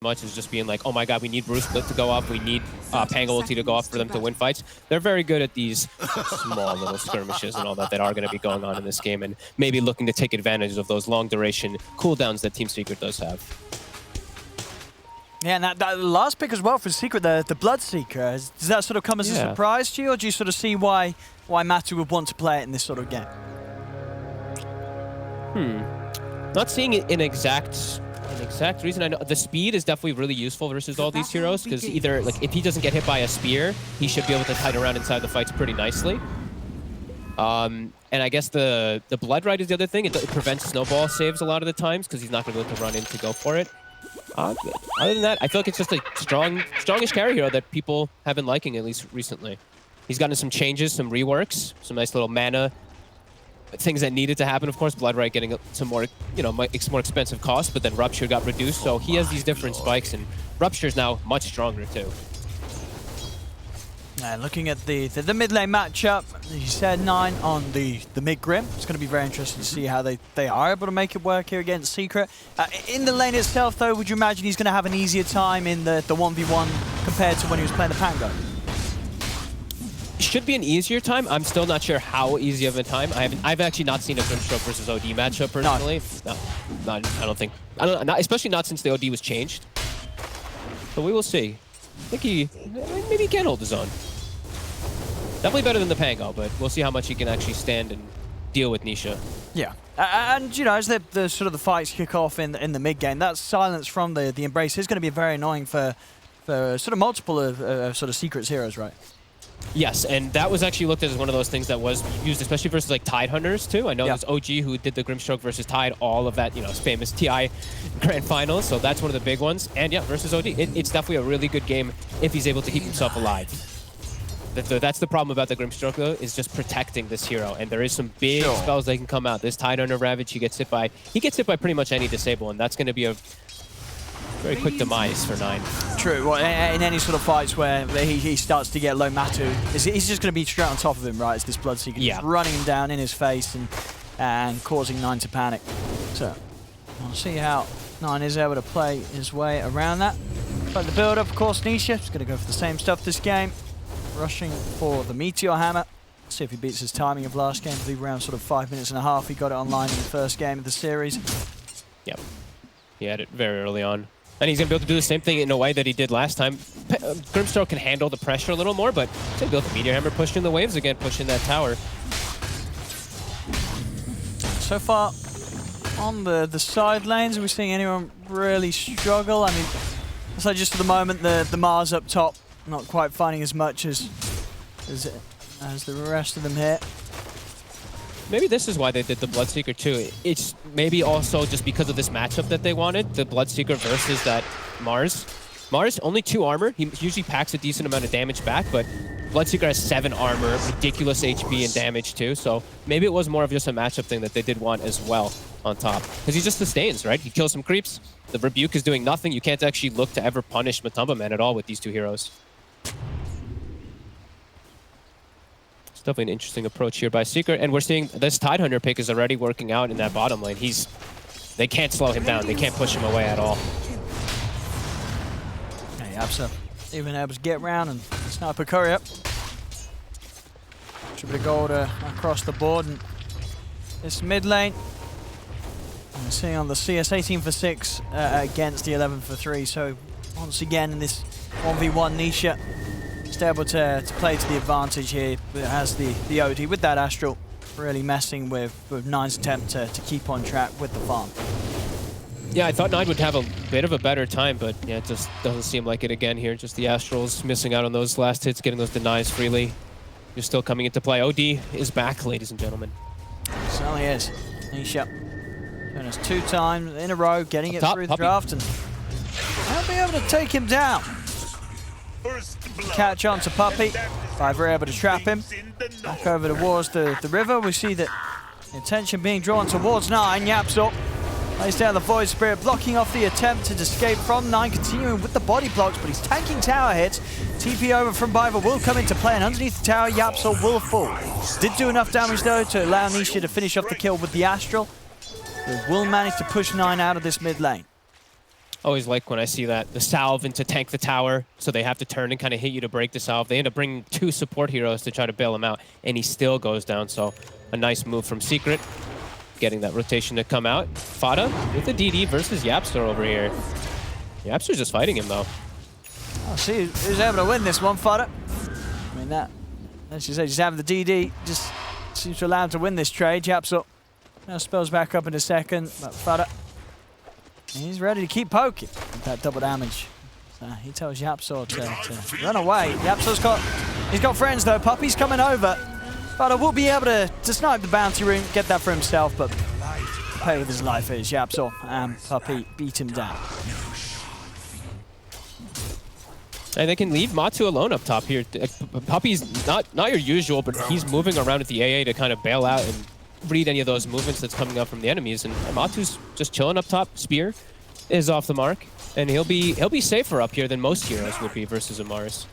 much as just being like, oh my god, we need Bruce Split to go up, we need Pango ulti to go up for them to win fights. They're very good at these small little skirmishes and all that are going to be going on in this game, and maybe looking to take advantage of those long duration cooldowns that Team Secret does have. Yeah, and that last pick as well for Secret, the Bloodseeker, does that sort of come as a surprise to you, or do you sort of see why Matu would want to play it in this sort of game? Not seeing it in exact reason. I know the speed is definitely really useful versus all these heroes, because either like if he doesn't get hit by a spear, he should be able to kite around inside the fights pretty nicely. And I guess the Blood Rite is the other thing. It prevents snowball saves a lot of the times because he's not going to be able to run in to go for it. Other than that, I feel like it's just a strongish carry hero that people have been liking, at least recently. He's gotten some changes, some reworks, some nice little mana things that needed to happen. Of course, Blood Rite getting some more, more expensive cost, but then Rupture got reduced, so he has these different spikes, and Rupture's now much stronger too. Looking at the mid lane matchup, you said 9 on the mid Grim. It's going to be very interesting to see how they are able to make it work here against Secret. In the lane itself, though, would you imagine he's going to have an easier time in the 1v1 compared to when he was playing the Pango? Should be an easier time. I'm still not sure how easy of a time. I've actually not seen a Grimstroke versus OD matchup personally. No, I don't think. Especially not since the OD was changed. But we will see. I think maybe he can hold his own. Definitely better than the Pango, but we'll see how much he can actually stand and deal with Nisha. Yeah, and as the sort of the fights kick off in the mid game, that silence from the Embrace is going to be very annoying for sort of multiple of sort of Secret's heroes, right? Yes, and that was actually looked at as one of those things that was used, especially versus like Tide Hunters too. I know there's OG who did the Grimstroke versus Tide, all of that, famous TI Grand Finals. So that's one of the big ones. And yeah, versus OD, it's definitely a really good game if he's able to keep himself alive. That's the problem about the Grimstroke though, is just protecting this hero. And there is some big spells that can come out. This Tide Hunter Ravage, he gets hit by pretty much any disable, and that's going to be a very quick demise for 9. True. Well, in any sort of fights where he starts to get low Matu, he's just going to be straight on top of him, right? It's this Bloodseeker just running him down in his face and causing 9 to panic. So we'll see how 9 is able to play his way around that. But the build-up, of course, Nisha is going to go for the same stuff this game. Rushing for the Meteor Hammer. See if he beats his timing of last game. I believe around sort of 5 minutes and a half. He got it online in the first game of the series. Yep. He had it very early on. And he's going to be able to do the same thing in a way that he did last time. Grimstroke can handle the pressure a little more, but he's going to be able to Meteor Hammer pushing the waves again, pushing that tower. So far, on the side lanes, are we seeing anyone really struggle? I mean, it's like just for the moment, the Mars up top, not quite finding as much as the rest of them here. Maybe this is why they did the Bloodseeker too. It's maybe also just because of this matchup that they wanted, the Bloodseeker versus that Mars. Mars, only 2 armor. He usually packs a decent amount of damage back, but Bloodseeker has 7 armor, ridiculous HP and damage too. So maybe it was more of just a matchup thing that they did want as well on top. Because he just sustains, right? He kills some creeps. The Rebuke is doing nothing. You can't actually look to ever punish Matumba Man at all with these 2 heroes. Definitely an interesting approach here by Secret, and we're seeing this Tide Hunter pick is already working out in that bottom lane. They can't slow him down. They can't push him away at all. Hey, Absa even able to get around and sniper curry up. Should be gold across the board, and this mid lane. And we're seeing on the CS 18 for 6 against the 11 for 3. So once again in this 1v1 Nisha. Just able to play to the advantage here, but it has the OD with that Astral really messing with 9's attempt to keep on track with the farm. Yeah, I thought 9 would have a bit of a better time, but yeah, it just doesn't seem like it again here. Just the Astrals missing out on those last hits, getting those denies freely. You're still coming into play. OD is back, ladies and gentlemen. It certainly is. Nisha doing us 2 times in a row, getting it through the draft, and they'll be able to take him down. Catch on to Puppey. If we're able to trap him. Back over towards the river. We see that the attention being drawn towards 9. Yapsel lays down the Void Spirit, blocking off the attempt to escape from 9, continuing with the body blocks, but he's tanking tower hits. TP over from Biver will come into play, and underneath the tower, Yapsel will fall. Did do enough damage, though, to allow Nisha to finish off the kill with the Astral. They will manage to push 9 out of this mid lane. Always like when I see that. The salve into tank the tower, so they have to turn and kind of hit you to break the salve. They end up bringing 2 support heroes to try to bail him out, and he still goes down, so a nice move from Secret. Getting that rotation to come out. Fada with the DD versus Yapster over here. Yapster's just fighting him, though. Oh, see who's able to win this one, Fada. I mean, that, as you say, just having the DD just seems to allow him to win this trade. Yapster now spells back up in a second, but Fada, he's ready to keep poking with that double damage. So he tells Yapster to run away. Yapster's got friends though. Puppy's coming over. Fada will be able to snipe the bounty room, get that for himself, but play with his life is Yapster, and Puppy beat him down. And they can leave Matu alone up top here. Puppy's not your usual, but he's moving around with the AA to kind of bail out and read any of those movements that's coming up from the enemies. And Matu's just chilling up top. Spear is off the mark, and he'll be safer up here than most heroes would be versus a Mars.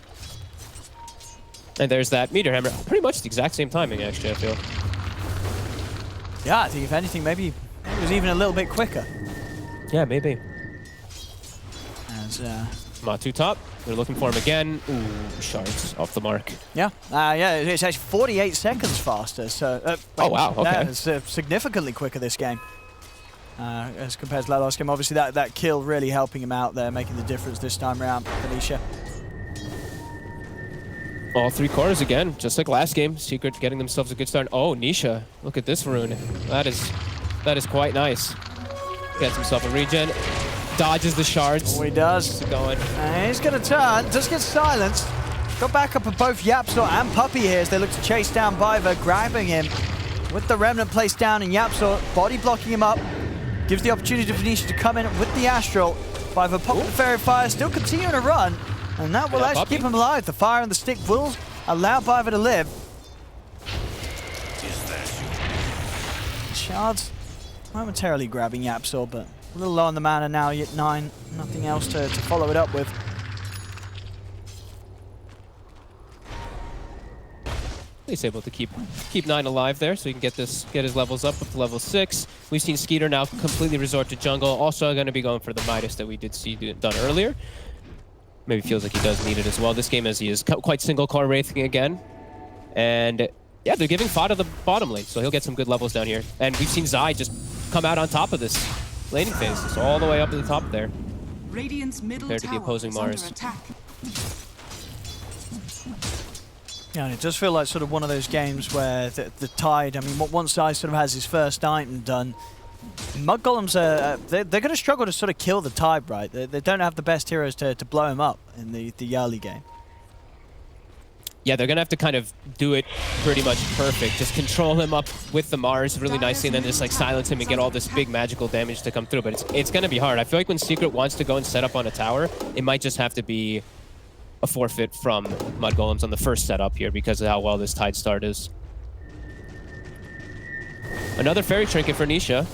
And there's that Meteor Hammer. Pretty much the exact same timing, actually, I feel. Yeah, I think if anything, maybe it was even a little bit quicker. Yeah, maybe. As Matu top. They're looking for him again. Ooh, shards off the mark. Yeah, yeah, it's actually 48 seconds faster. So, oh wow, okay. Yeah, it's significantly quicker this game as compared to that last game. Obviously, that kill really helping him out there, making the difference this time around. Felicia. All 3 cores again, just like last game. Secret getting themselves a good start. Oh, Nisha, look at this rune. That is quite nice. Gets himself a regen. Dodges the shards. Oh, he does. Going. And he's going to turn. Does get silenced. Got back up of both Yapster and Puppy here as they look to chase down Biver, grabbing him with the Remnant placed down, and Yapster body blocking him up. Gives the opportunity to Venetia to come in with the Astral. Biver popping the Fairy Fire, still continuing to run. And that will actually keep him alive. The fire and the stick will allow Biver to live. Shards momentarily grabbing Yapster, but a little low on the mana now, yet 9. Nothing else to follow it up with. He's able to keep 9 alive there, so he can get his levels up to level 6. We've seen Skeeter now completely resort to jungle. Also going to be going for the Midas that we did see done earlier. Maybe feels like he does need it as well this game, as he is quite single car wraithing again. And yeah, they're giving Fada the bottom lane, so he'll get some good levels down here. And we've seen Zai just come out on top of this laning phase, so all the way up to the top there. Radiant's middle compared to the opposing Mars. Yeah, and it does feel like sort of one of those games where the Tide, I mean, once Zai sort of has his first item done, Mudgolems, they're going to struggle to sort of kill the Tide, right? They don't have the best heroes to blow him up in the early game. Yeah, they're going to have to kind of do it pretty much perfect. Just control him up with the Mars really nicely, and then just like silence him and get all this big magical damage to come through. But it's going to be hard. I feel like when Secret wants to go and set up on a tower, it might just have to be a forfeit from Mudgolems on the first setup here because of how well this Tide start is. Another Fairy Trinket for Nisha.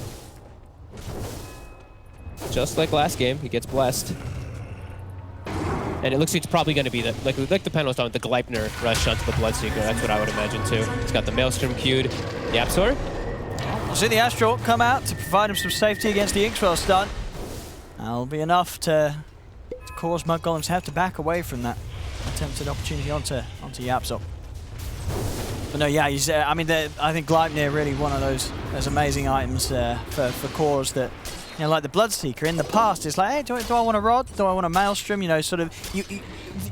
Just like last game, he gets blessed. And it looks like it's probably going to be like the panel was talking, the Gleipnir rush onto the Bloodseeker. That's what I would imagine too. He's got the Maelstrom queued. Yapster. We'll see the Astral come out to provide him some safety against the Inkswell stun. That'll be enough to cause Mudgolems to have to back away from that attempted opportunity onto Yapster. But no, yeah, he's, I mean, I think Gleipnir really one of those amazing items for cores that, you know, like the Bloodseeker in the past, it's like, hey, do I want a Rod? Do I want a Maelstrom? You know, sort of,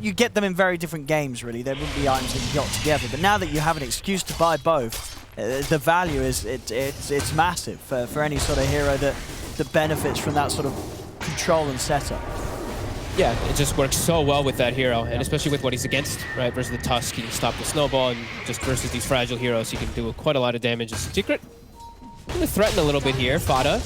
you get them in very different games, really. There wouldn't be items that you got together. But now that you have an excuse to buy both, the value is, it's massive for any sort of hero that benefits from that sort of control and setup. Yeah, it just works so well with that hero, and especially with what he's against, right? Versus the Tusk, he can stop the snowball, and just versus these fragile heroes, he can do quite a lot of damage. It's Secret going to threaten a little bit here. Fada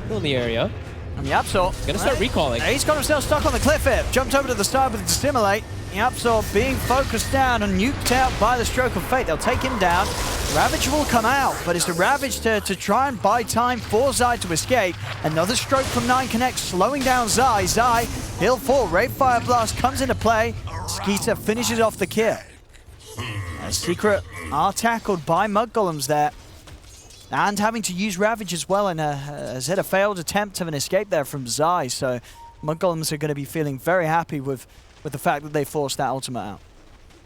still in the area. And Yapster Going to start recalling. He's got himself stuck on the cliff here. Jumped over to the side with the Dissimulate. Yapster being focused down and nuked out by the stroke of fate. They'll take him down. Ravage will come out, but it's the Ravage to try and buy time for Zai to escape. Another stroke from 9 Connect, slowing down Zai. Zai, he'll fall. Wraith Fire Blast comes into play. Skeeter finishes off the kill. Secret are tackled by Mudgolems there. and having to use Ravage as well, and has had a failed attempt of an escape there from Zai. So Mudgolems are going to be feeling very happy with the fact that they forced that ultimate out.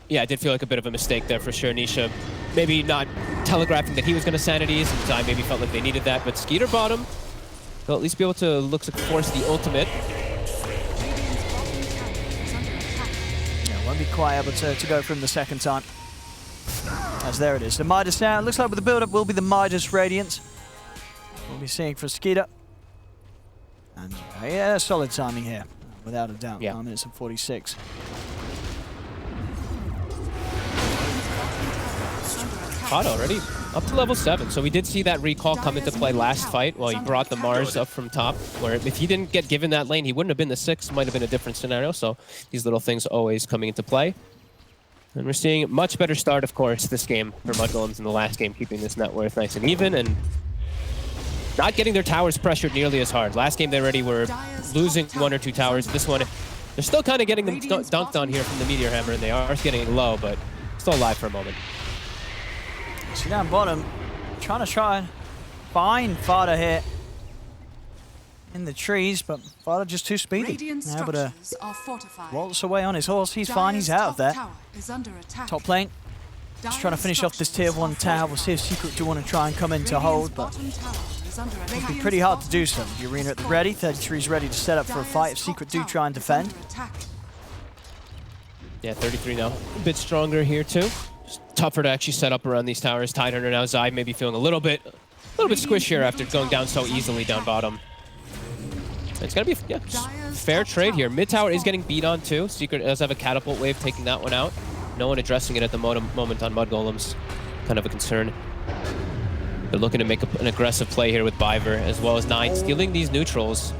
Yeah, it did feel like a bit of a mistake there for sure. Nisha maybe not telegraphing that he was going to Sanities, and Zai maybe felt like they needed that, but Skeeter bottom, they'll at least be able to look to force the ultimate. Yeah, won't be quite able to go from the second time. As there it is, the Midas down. Looks like with the build-up will be the Midas Radiance. We'll be seeing for Skeeter. And yeah, solid timing here, without a doubt. Yeah. 9 minutes and 46. Hot already, up to level 7. So we did see that recall come into play last fight while he brought the Mars up from top, where if he didn't get given that lane, he wouldn't have been the 6, might have been a different scenario. So these little things always coming into play. And we're seeing a much better start, of course, this game for Mudgolems in the last game, keeping this net worth nice and even and not getting their towers pressured nearly as hard. Last game they already were losing 1 or 2 towers. This one, they're still kind of getting them dunked on here from the Meteor Hammer, and they are getting low, but still alive for a moment. See down bottom, trying and find Fada here in the trees, but Fada just too speedy. Able to waltz away on his horse. He's fine, he's out of there. Top lane, just trying to finish off this tier 1 tower. We'll see if Secret do want to try and come in to hold, but it'll be pretty hard to do so. The arena at the ready, 33's ready to set up for a fight if Secret do try and defend. Yeah, 33 now, a bit stronger here too. Just tougher to actually set up around these towers. Tidehunter now, Zai maybe feeling a little bit squished here after going down so easily down bottom. It's gonna be fair trade here. Mid tower is getting beat on too. Secret does have a catapult wave taking that one out. No one addressing it at the moment on Mudgolems. Kind of a concern. They're looking to make an aggressive play here with Biver, as well as 9, stealing these neutrals.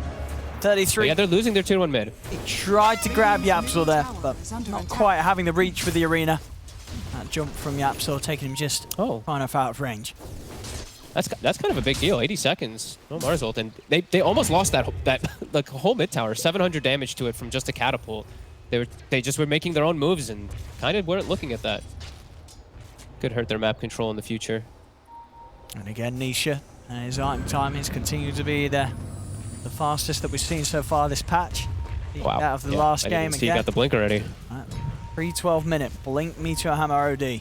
33. But yeah, they're losing their tier 1 mid. He tried to grab Yapsor there, but not quite having the reach with the arena. That jump from Yapsor taking him just far enough out of range. That's kind of a big deal. 80 seconds, no Mars ult, and they almost lost that like whole mid tower. 700 damage to it from just a catapult. They just were making their own moves and kind of weren't looking at that. Could hurt their map control in the future. And again, Nisha, his item timings continue to be the fastest that we've seen so far this patch. Wow. Out of the last game again. You got the blink already. Right. Pre-12 minute blink Meteor Hammer OD.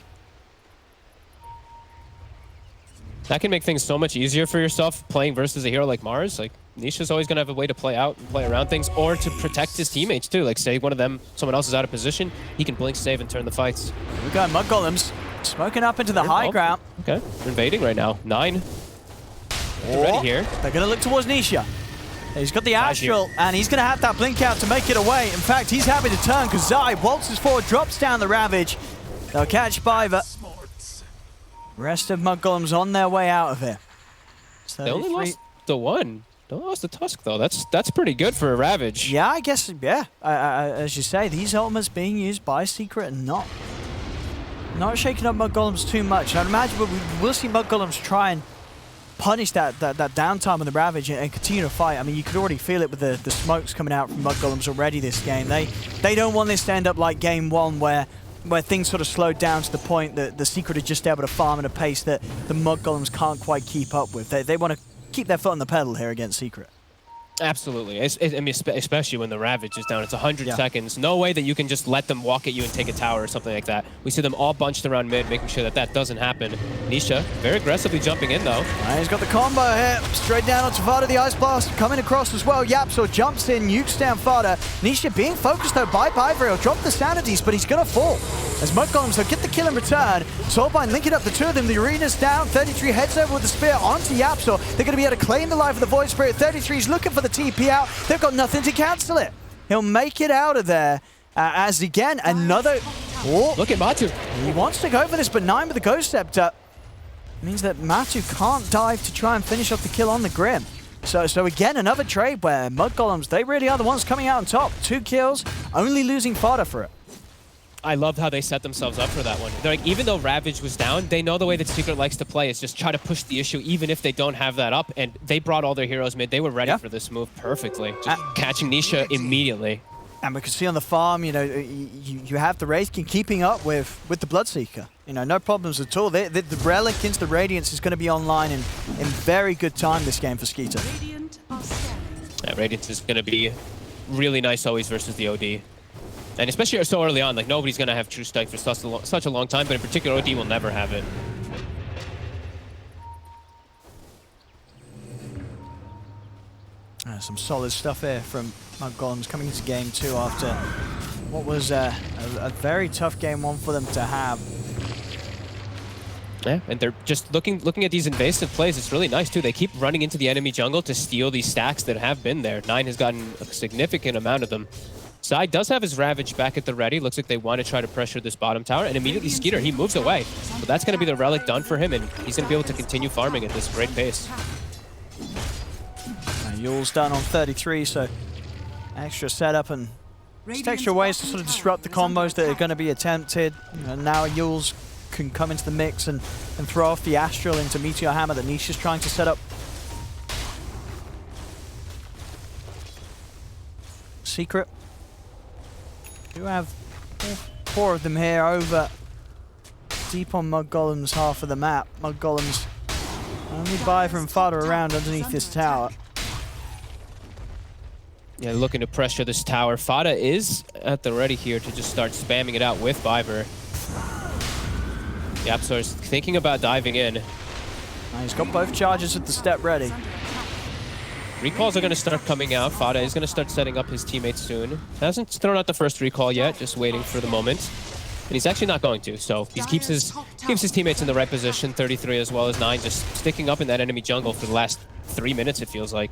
That can make things so much easier for yourself playing versus a hero like Mars. Like, Nisha's always going to have a way to play out and play around things, or to protect his teammates too. Like, say someone else is out of position, he can blink, save, and turn the fights. Here we go, Mudgolems smoking up into the high ground. Okay, they're invading right now. 9. They're ready here. They're going to look towards Nisha. He's got the Astral, and he's going to have that blink out to make it away. In fact, he's happy to turn because Zai waltzes forward, drops down the Ravage. They'll catch Biver. Rest of Mudgolems on their way out of here. They only lost the 1. They only lost the Tusk, though. That's pretty good for a Ravage. Yeah, I guess, yeah. As you say, these ultimates being used by Secret and not shaking up Mudgolems too much. I'd imagine we'll see Mudgolems try and punish that downtime on the Ravage and continue to fight. I mean, you could already feel it with the smokes coming out from Mudgolems already this game. They don't want this to end up like game 1 where things sort of slowed down to the point that the Secret are just able to farm at a pace that the Mudgolems can't quite keep up with. They want to keep their foot on the pedal here against Secret. Absolutely. I mean, especially when the Ravage is down. It's 100 seconds. No way that you can just let them walk at you and take a tower or something like that. We see them all bunched around mid, making sure that doesn't happen. Nisha, very aggressively jumping in, though. He's got the combo here. Straight down onto Fada, the Ice Blast coming across as well. Yapsor jumps in, nukes down Fada. Nisha being focused, though, by Biver. He'll drop the Sanities, but he's going to fall. As Mudgolems, they'll get the kill in return. Soulbind linking up the 2 of them. The arena's down. 33 heads over with the spear onto Yapsor. They're going to be able to claim the life of the Void Spirit. 33's looking for the TP out. They've got nothing to cancel it. He'll make it out of there. As again, another... Oh, look at Matu. He wants to go for this, but 9 with the Ghost Scepter means that Matu can't dive to try and finish off the kill on the Grim. So again, another trade where Mudgolems, they really are the ones coming out on top. 2 kills, only losing Fada for it. I loved how they set themselves up for that one. They're like, even though Ravage was down, they know the way that Secret likes to play is just try to push the issue even if they don't have that up. And they brought all their heroes mid. They were ready for this move perfectly. Just catching Nisha immediately. And we can see on the farm, you know, you have the Wraith King keeping up with the Bloodseeker. You know, no problems at all. The Relic into the Radiance is going to be online in very good time this game for Skeeter. Yeah, Radiance is going to be really nice always versus the OD. And especially so early on, like nobody's going to have True Strike for such a long time, but in particular OD will never have it. Some solid stuff here from Mudgolems coming into game 2 after what was a very tough game 1 for them to have. Yeah, and they're just looking at these invasive plays. It's really nice too. They keep running into the enemy jungle to steal these stacks that have been there. 9 has gotten a significant amount of them. Zai does have his Ravage back at the ready. Looks like they want to try to pressure this bottom tower, and immediately Skeeter, he moves away. So that's going to be the Relic done for him, and he's going to be able to continue farming at this great pace. Yule's done on 33, so extra setup and just extra ways to sort of disrupt the combos that are going to be attempted. You know, now Yule's can come into the mix and throw off the Astral into Meteor Hammer that Nisha's trying to set up. Secret. Do have 4 of them here over deep on Mudgolems' half of the map. Mudgolems only Biver and Fada around underneath this tower. Yeah, looking to pressure this tower. Fada is at the ready here to just start spamming it out with Biver. Yapzor's thinking about diving in. He's got both charges at the step ready. Recalls are going to start coming out. Fada is going to start setting up his teammates soon. Hasn't thrown out the first recall yet, just waiting for the moment. And he's actually not going to, so he keeps his teammates in the right position. 33 as well as 9, just sticking up in that enemy jungle for the last 3 minutes, it feels like.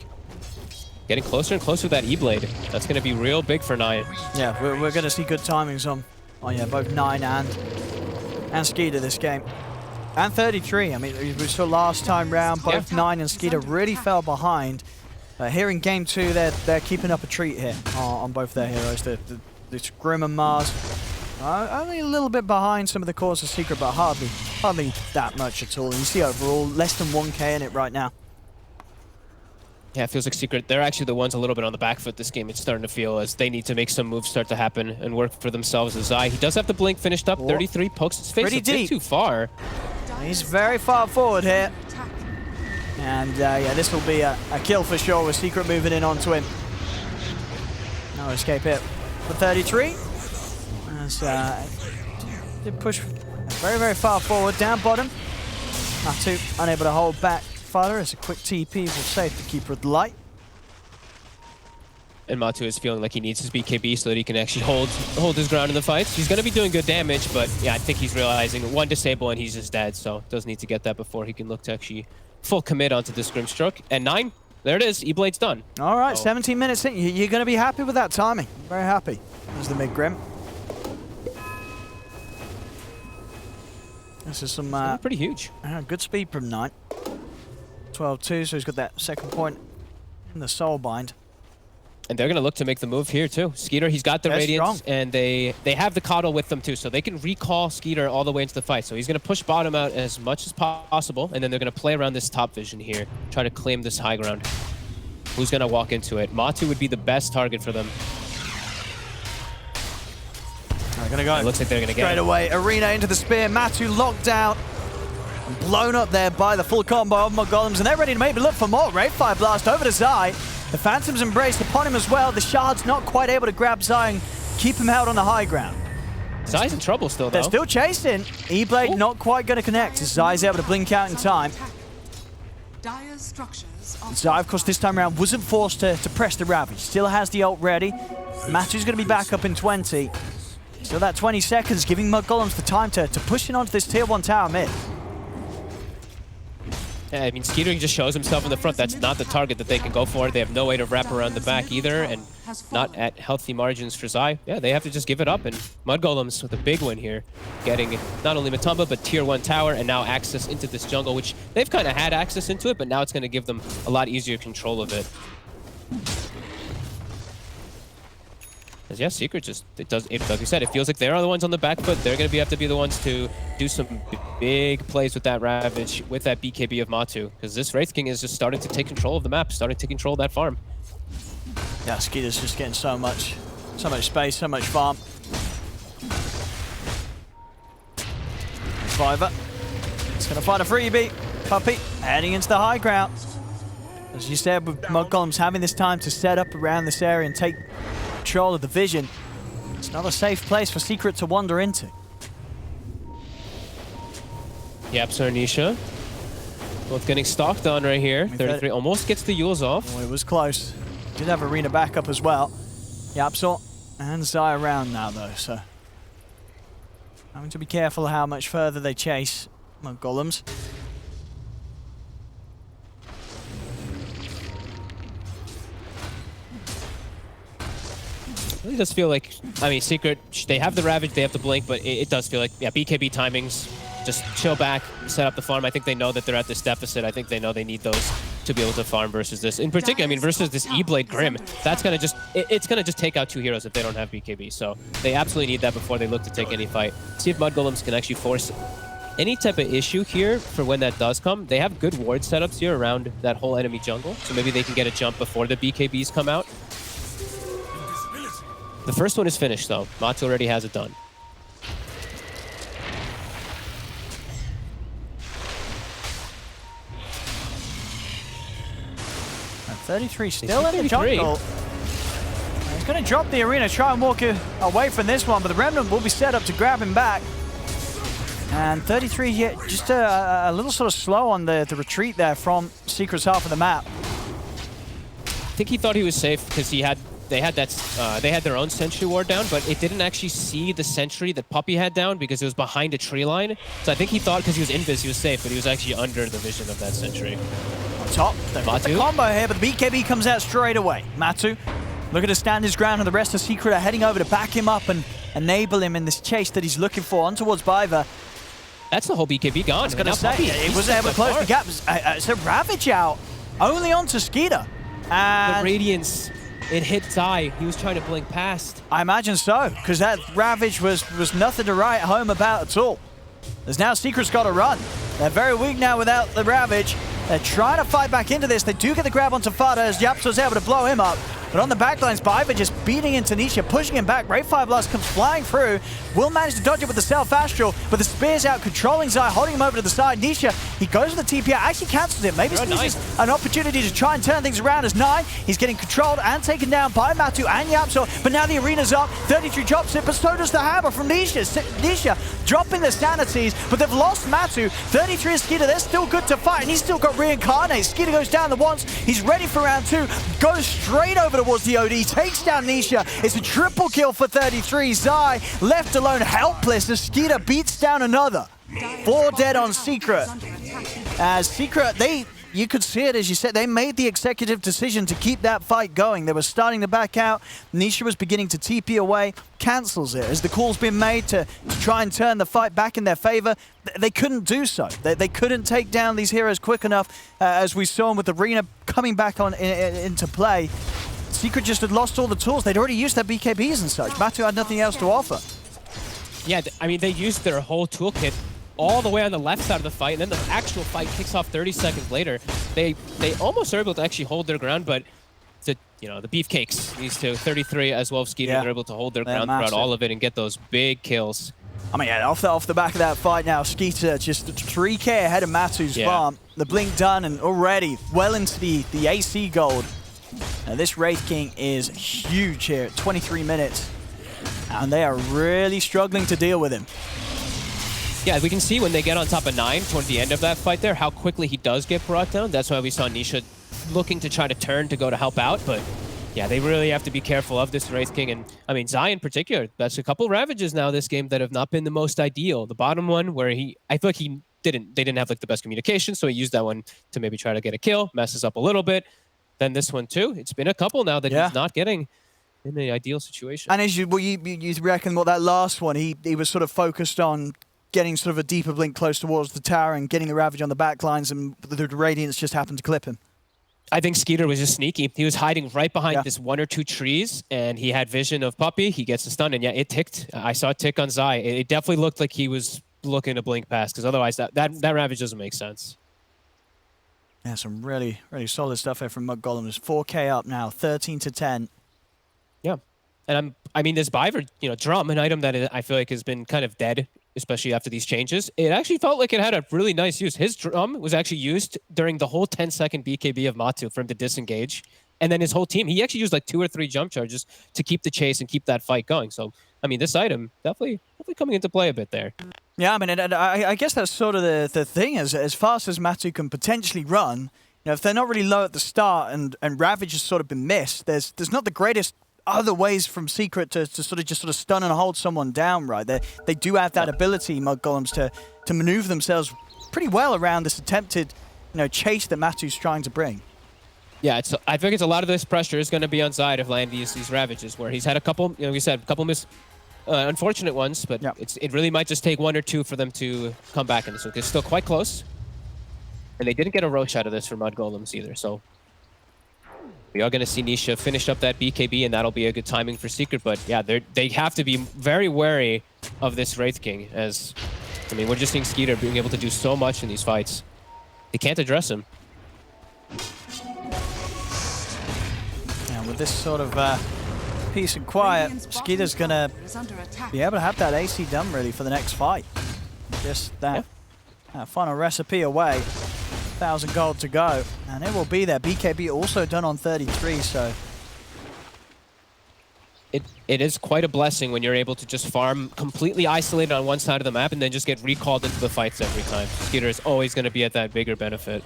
Getting closer and closer to that E-Blade. That's going to be real big for 9. Yeah, we're going to see good timings on both 9 and Skeeter this game. And 33. I mean, we saw last time round, both 9 and Skeeter really fell behind. Here in game 2, they're keeping up a treat here on both their heroes. The Grim and Mars. Only a little bit behind some of the cores of Secret, but hardly that much at all. And you see overall, less than 1k in it right now. Yeah, it feels like Secret, they're actually the ones a little bit on the back foot this game. It's starting to feel as they need to make some moves start to happen and work for themselves. As Zai, he does have the blink finished up. 33 pokes his face pretty a bit too far. He's very far forward here. And yeah, this will be a kill for sure with Secret moving in onto him. No escape hit for 33. As did push very, very far forward, down bottom. Matu unable to hold back. Fada as a quick TP will save the Keeper of the Light. And Matu is feeling like he needs his BKB so that he can actually hold his ground in the fights. He's going to be doing good damage, but yeah, I think he's realizing 1 disable and he's just dead, so does need to get that before he can look to actually full commit onto this Grimstroke. And 9, there it is, E-Blade's done. All right, 17 minutes in. You're going to be happy with that timing. Very happy. There's the mid-Grim. This is some pretty huge. Good speed from 9. 12-2, so he's got that second point in the Soulbind. And they're going to look to make the move here too. Skeeter, he's got the Radiance, strong. and they have the Coddle with them too, so they can recall Skeeter all the way into the fight. So he's going to push bottom out as much as possible, and then they're going to play around this top vision here, try to claim this high ground. Who's going to walk into it? Matu would be the best target for them. They're going to go. It looks like they're going to get straight away. Arena into the spear. Matu locked out. Blown up there by the full combo of Mudgolems, and they're ready to maybe look for more. Fire Blast over to Zai. The Phantom's embraced upon him as well. The Shard's not quite able to grab Zai and keep him held on the high ground. Zai's in trouble still, though. They're still chasing. E-Blade not quite going to connect as Zai's able to blink out in time. Zai, of course, this time around wasn't forced to press the Ravage. Still has the ult ready. Matu's going to be back up in 20. Still that 20 seconds, giving Mudgolems the time to push in onto this tier 1 tower mid. Yeah, I mean, Skeeter just shows himself in the front. That's not the target that they can go for. They have no way to wrap around the back either, and not at healthy margins for Zai. Yeah, they have to just give it up, and Mudgolems with a big win here, getting not only Matumba, but tier 1 tower, and now access into this jungle, which they've kind of had access into it, but now it's going to give them a lot easier control of it. Because yeah, Secret just, like we said, it feels like they're the ones on the back foot. They're going to have to be the ones to do some big plays with that Ravage, with that BKB of Matu. Because this Wraith King is just starting to take control of the map, starting to control that farm. Yeah, Skeeter's just getting so much So much space, so much farm. Survivor. It's going to find a freebie. Puppy heading into the high ground. As you said, with Mudgolems having this time to set up around this area and take control of the vision, it's not a safe place for Secret to wander into. Yep, so Nisha. Both getting stalked on right here. 33 almost gets the Yules off. Oh, it was close. Did have Arena backup as well. Yapsor and Zai around now though, so having to be careful how much further they chase Mudgolems. It really does feel like, I mean, Secret, they have the Ravage, they have the Blink, but it does feel like, yeah, BKB timings, just chill back, set up the farm. I think they know that they're at this deficit. I think they know they need those to be able to farm versus this. In particular, I mean, versus this E-Blade Grim, that's going to just, it's going to just take out 2 heroes if they don't have BKB. So they absolutely need that before they look to take any fight. See if Mudgolems can actually force any type of issue here for when that does come. They have good ward setups here around that whole enemy jungle, so maybe they can get a jump before the BKBs come out. The first one is finished, though. Matu already has it done. 33 still in the jungle. He's going to drop the arena, try and walk away from this one, but the Remnant will be set up to grab him back. And 33, yeah, just a little sort of slow on the retreat there from Secret's half of the map. I think he thought he was safe because they had their own sentry ward down, but it didn't actually see the sentry that Puppy had down because it was behind a tree line. So I think he thought because he was invis he was safe, but he was actually under the vision of that sentry. On top, the combo here, but the BKB comes out straight away. Matu looking to stand his ground, and the rest of Secret are heading over to back him up and enable him in this chase that he's looking for on towards Biva. That's the whole BKB gone. I was going to say, he was able to close the gap. It's a Ravage out, only onto Skeeter. And the Radiance, it hit Zai. He was trying to blink past. I imagine so, because that Ravage was nothing to write home about at all. There's now Secret's got to run. They're very weak now without the Ravage. They're trying to fight back into this. They do get the grab onto Fada as Yapsor's able to blow him up. But on the backlines, Biva just beating into Nisha, pushing him back. Ray Fire Blast comes flying through. Will manage to dodge it with the Self-Astral, but the Spear's out, controlling Zai, holding him over to the side. Nisha, he goes with the TP, actually cancels it. Maybe seizes an opportunity to try and turn things around as 9. He's getting controlled and taken down by Matu and Yapsor, but now the arena's up. 33 drops it, but so does the hammer from Nisha. Nisha dropping the sanities, but they've lost Matu. 33 and Skeeter, they're still good to fight, and he's still got Reincarnate. Skeeter goes down the once. He's ready for round 2. Goes straight over towards the OD. Takes down Nisha. It's a triple kill for 33. Zai left alone helpless as Skeeter beats down another. 4 dead on Secret. As Secret, you could see it, as you said, they made the executive decision to keep that fight going. They were starting to back out. Nisha was beginning to TP away, cancels it. As the call's been made to try and turn the fight back in their favor, they couldn't do so. They couldn't take down these heroes quick enough, as we saw with Arena coming back on into play. Secret just had lost all the tools. They'd already used their BKBs and such. Matu had nothing else to offer. Yeah, I mean, they used their whole toolkit all the way on the left side of the fight, and then the actual fight kicks off 30 seconds later. They almost are able to actually hold their ground, but the beefcakes, these two, 33 as well as Skeeter, they're able to hold their ground throughout all of it and get those big kills. I mean, yeah, off the back of that fight now, Skeeter just 3k ahead of Matu's farm. The blink done and already well into the AC gold. Now this Wraith King is huge here at 23 minutes, and they are really struggling to deal with him. Yeah, we can see when they get on top of 9 toward the end of that fight there, how quickly he does get brought down. That's why we saw Nisha looking to try to turn to go to help out, but yeah, they really have to be careful of this Wraith King. And I mean, Zai in particular, that's a couple Ravages now this game that have not been the most ideal. The bottom one where I feel like they didn't have like the best communication, so he used that one to maybe try to get a kill, messes up a little bit. Then this one too. It's been a couple now that he's not getting in the ideal situation. And as you reckon, that last one, he was sort of focused on getting sort of a deeper blink close towards the tower and getting the Ravage on the back lines, and the Radiance just happened to clip him. I think Skeeter was just sneaky. He was hiding right behind this 1 or 2 trees, and he had vision of Puppy. He gets the stun, and yeah, it ticked. I saw it tick on Zai. It definitely looked like he was looking to blink past, because otherwise that Ravage doesn't make sense. Yeah, some really, really solid stuff here from Mudgolems. 4k up now, 13 to 10. Yeah. And I mean, this Biver, drum, an item that I feel like has been kind of dead, especially after these changes. It actually felt like it had a really nice use. His drum was actually used during the whole 10-second BKB of Matu for him to disengage. And then his whole team, he actually used like 2 or 3 jump charges to keep the chase and keep that fight going. So, I mean, this item definitely coming into play a bit there. Yeah, I mean, and I guess that's sort of the thing. As fast as Matu can potentially run, if they're not really low at the start and Ravage has sort of been missed, there's not the greatest other ways from Secret to sort of stun and hold someone down, right? They do have that ability, Mudgolems, to maneuver themselves pretty well around this attempted, chase that Matu's trying to bring. Yeah, I think it's a lot of this pressure is going to be on side of landing these Ravages, where he's had a couple, we said, a couple unfortunate ones, but yep. It really might just take 1 or 2 for them to come back in this one. It's still quite close. And they didn't get a roach out of this for Mudgolems either, so we are going to see Nisha finish up that BKB, and that'll be a good timing for Secret. But yeah, they have to be very wary of this Wraith King, as, I mean, we're just seeing Skeeter being able to do so much in these fights. They can't address him. And with this sort of peace and quiet, Skeeter's going to be able to have that AC done really for the next fight. Just that final recipe away. 1,000 gold to go, and it will be there. BKB also done on 33, so... It is quite a blessing when you're able to just farm completely isolated on one side of the map and then just get recalled into the fights every time. Skeeter is always going to be at that bigger benefit.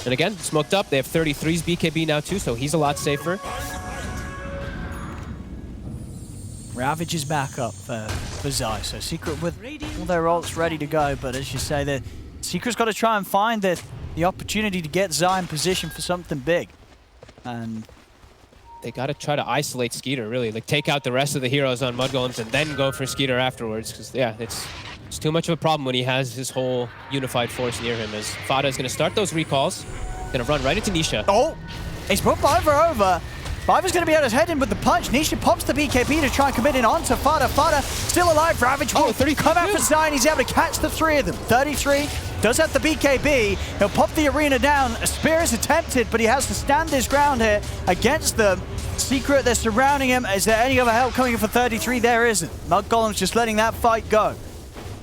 And again, smoked up. They have 33's BKB now too, so he's a lot safer. Ravage is back up for Zai, so Secret with all their ults ready to go, but as you say, the Secret's got to try and find the opportunity to get Zai in position for something big. And they got to try to isolate Skeeter, really. Like, take out the rest of the heroes on Mudgolems and then go for Skeeter afterwards. Because, yeah, it's too much of a problem when he has his whole unified force near him. As Fada is going to start those recalls. Going to run right into Nisha. Oh! He's put Biver over. Biver's going to be able to head in with the punch. Nisha pops the BKB to try and commit in onto Fada. Fada still alive. Ravage will come out for Zai, and he's able to catch the 3 of them. 33 does have the BKB. He'll pop the arena down. A spear is attempted, but he has to stand his ground here against them. Secret, they're surrounding him. Is there any other help coming in for 33? There isn't. Mudgolems just letting that fight go.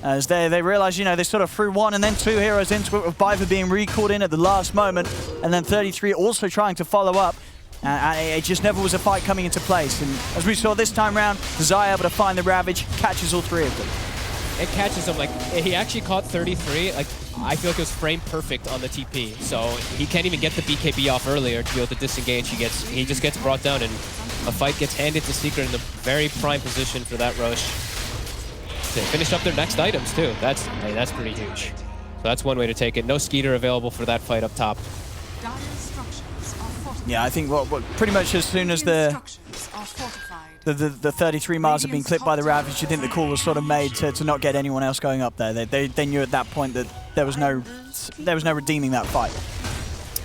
As they realize, they sort of threw 1 and then 2 heroes into it, with Biver being recalled in at the last moment, and then 33 also trying to follow up. It just never was a fight coming into place. And as we saw this time round, Zai able to find the Ravage, catches all 3 of them. It catches him, like, he actually caught 33. Like, I feel like it was frame perfect on the TP. So he can't even get the BKB off earlier to be able to disengage. He just gets brought down, and a fight gets handed to Secret in the very prime position for that Roche. They finished up their next items too. That's pretty huge. So that's one way to take it. No Skeeter available for that fight up top. Yeah, I think what pretty much as soon as the 33 miles have been clipped by the Ravage, you think the call was sort of made to not get anyone else going up there. They knew at that point that there was no redeeming that fight.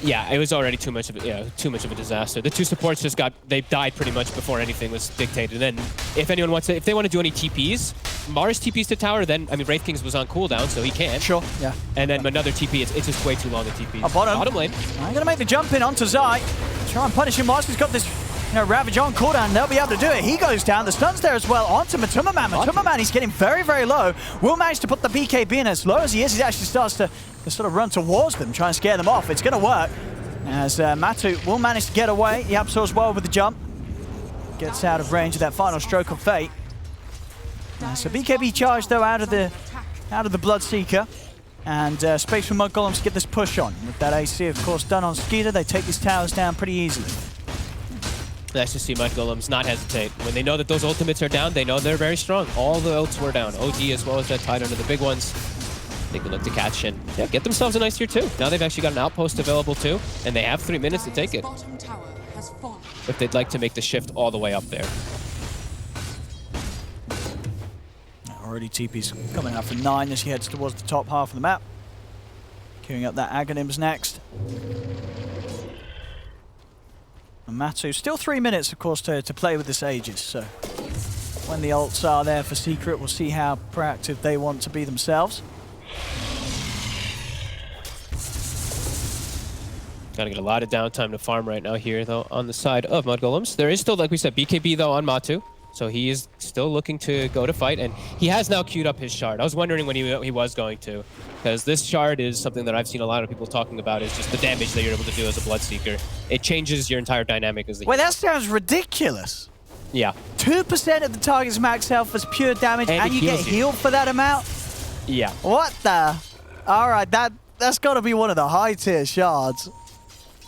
Yeah, it was already too much of a disaster. The 2 supports they died pretty much before anything was dictated. And then if they want to do any TPs, Mars TPs to tower, then, I mean, Wraith Kings was on cooldown, so he can. Sure, yeah. And then another TP, it's just way too long a TP. Bottom lane. I'm going to make the jump in onto Zai. Try and punish him whilst he's got this Ravage on cooldown. They'll be able to do it. He goes down. The stun's there as well onto Matumaman. Matumaman, he's getting very, very low. Will manage to put the BKB in. As low as he is, he actually starts to sort of run towards them, try and scare them off. It's going to work. As Matu will manage to get away. He absorbs well with the jump. Gets out of range of that final stroke of fate. So BKB charge though out of the Bloodseeker. And space for Mudgolems to get this push on. With that AC of course done on Skeeter, they take these towers down pretty easily. Nice to see Mudgolems not hesitate. When they know that those ultimates are down, they know they're very strong. All the ults were down. OD as well as that tied under the big ones. They can look to catch and get themselves a nice tier 2. Now they've actually got an outpost available too, and they have 3 minutes to take it. If they'd like to make the shift all the way up there. Already TP's coming out for 9 as he heads towards the top half of the map. Queuing up that Aghanims next. And Matu, still 3 minutes of course to play with this Aegis, so when the ults are there for Secret, we'll see how proactive they want to be themselves. Gotta get a lot of downtime to farm right now here, though, on the side of Mudgolems. There is still, like we said, BKB, though, on Matu. So he is still looking to go to fight, and he has now queued up his shard. I was wondering when he was going to, because this shard is something that I've seen a lot of people talking about, is just the damage that you're able to do as a Bloodseeker. It changes your entire dynamic as a Wait, that sounds ridiculous. Yeah. 2% of the target's max health as pure damage, and you get healed for that amount? Yeah. What the? All right, that's got to be one of the high-tier shards.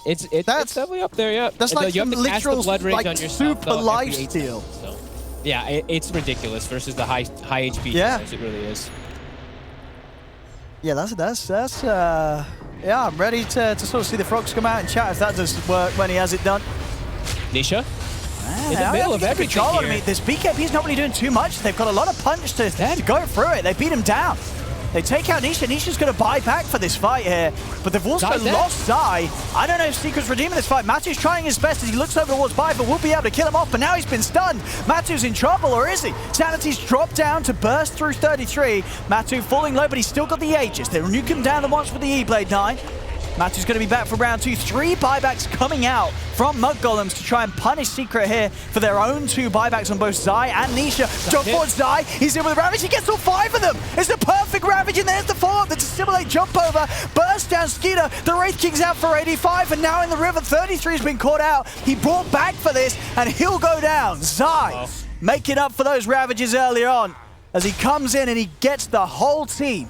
It's definitely up there, yeah. That's like you have to cast the blood rage like on yourself, super lifesteal. So. Yeah, it's ridiculous versus the high HP. Yeah, it really is. Yeah, that's yeah, I'm ready to sort of see the frogs come out and chat if that does work when he has it done. Nisha, in the middle of everything here. I mean, this BKB's not really doing too much. They've got a lot of punch to go through it. They beat him down. They take out Nisha. Nisha's going to buy back for this fight here, but they've also lost Zai. I don't know if Secret's redeeming this fight. Matu's trying his best as he looks over towards Bai, but will be able to kill him off, but now he's been stunned. Matu's in trouble, or is he? Sanity's dropped down to burst through 33. Matu falling low, but he's still got the Aegis. They nuke him down the once with the E-Blade 9. Matu's going to be back for round 2. 3 buybacks coming out from Mudgolems to try and punish Secret here for their own 2 buybacks on both Zai and Nisha. Jump forward Zai, he's in with a Ravage, he gets all 5 of them! It's the perfect Ravage, and there's the follow-up, the Dissimulate jump over, burst down Skeeter, the Wraith King's out for 85, and now in the river, 33 has been caught out. He brought back for this, and he'll go down. Zai making up for those Ravages earlier on, as he comes in and he gets the whole team.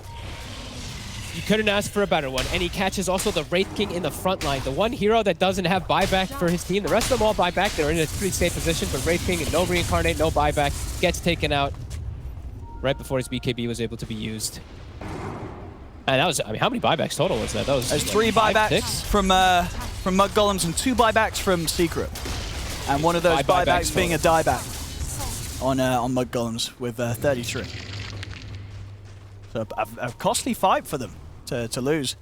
You couldn't ask for a better one. And he catches also the Wraith King in the front line. The one hero that doesn't have buyback for his team. The rest of them all buyback. They're in a pretty safe position, but Wraith King, no reincarnate, no buyback, gets taken out right before his BKB was able to be used. And that was, I mean, how many buybacks total was that? That was There's 3 buybacks from Mudgolems and 2 buybacks from Secret. And one of those buybacks being a dieback on Mudgolems with 33. So a costly fight for them to lose.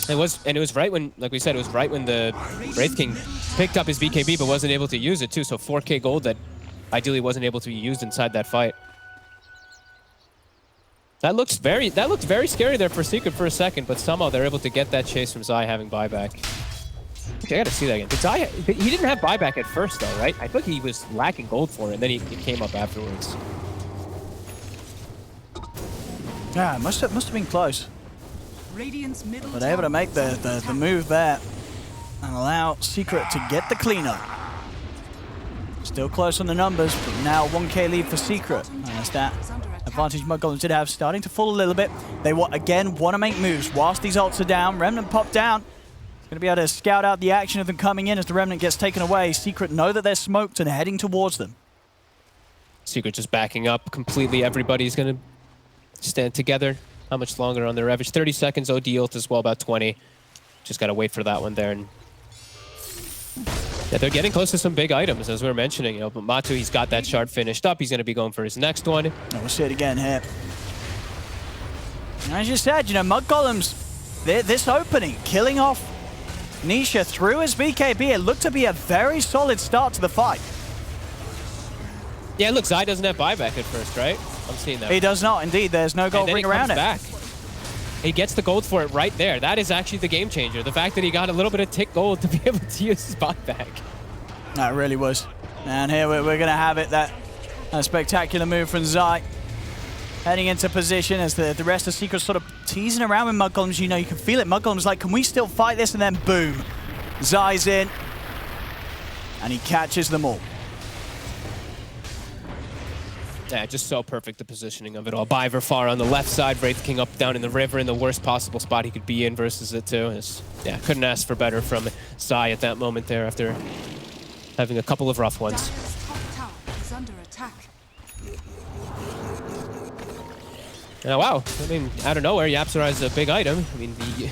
It was right when, like we said, it was right when the Wraith King picked up his BKB but wasn't able to use it too. So 4K gold that ideally wasn't able to be used inside that fight. That looked very scary there for Secret for a second, but somehow they're able to get that chase from Zai having buyback. Okay, I gotta see that again. Did Zai, he didn't have buyback at first though, right? I think he was lacking gold for it, and then he came up afterwards. Yeah, must have been close. But able to make the move there and allow Secret to get the cleanup. Still close on the numbers, but now 1K lead for Secret. And that's that advantage Mudgolems did have, starting to fall a little bit. They again want to make moves whilst these ults are down. Remnant pop down. It's going to be able to scout out the action of them coming in as the Remnant gets taken away. Secret know that they're smoked and heading towards them. Secret just backing up completely. Everybody's going to stand together. How much longer on their Ravage? 30 seconds. OD ult as well, about 20. Just got to wait for that one there. And yeah, they're getting close to some big items, as we were mentioning. You know, but Matu, he's got that shard finished up. He's going to be going for his next one. And we'll see it again here. And as you said, you know, Mudgolems, this opening, killing off Nisha through his BKB, it looked to be a very solid start to the fight. Yeah, look, Zai doesn't have buyback at first, right? I'm seeing that. He does not, indeed. There's no gold ring around it. Back. He gets the gold for it right there. That is actually the game changer. The fact that he got a little bit of tick gold to be able to use his buyback. That really was. And here we're going to have it, that spectacular move from Zai. Heading into position as the rest of Secret sort of teasing around with Mudgolems. You know, you can feel it. Mudgolems like, can we still fight this? And then boom. Zai's in. And he catches them all. Yeah, just so perfect, the positioning of it all. Biver far on the left side, Wraith King up down in the river in the worst possible spot he could be in versus it too. Yeah, couldn't ask for better from Zai at that moment there after having a couple of rough ones. Oh, wow. I mean, out of nowhere, Yapsara is a big item. I mean, he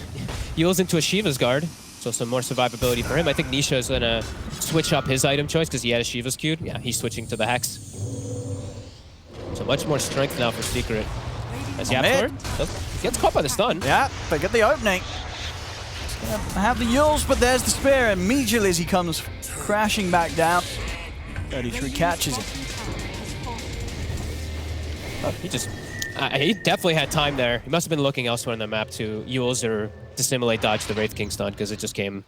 heals into a Shiva's Guard, so some more survivability for him. I think Nisha is going to switch up his item choice because he had a Shiva's queued. Yeah, he's switching to the Hex. So much more strength now for Secret. As Yapsara gets caught by the stun. Yeah, they get the opening. Have the Yules, but there's the spear. Immediately as he comes crashing back down. 33 catches it. He definitely had time there. He must have been looking elsewhere on the map to Yules or to simulate dodge the Wraith King stun because it just came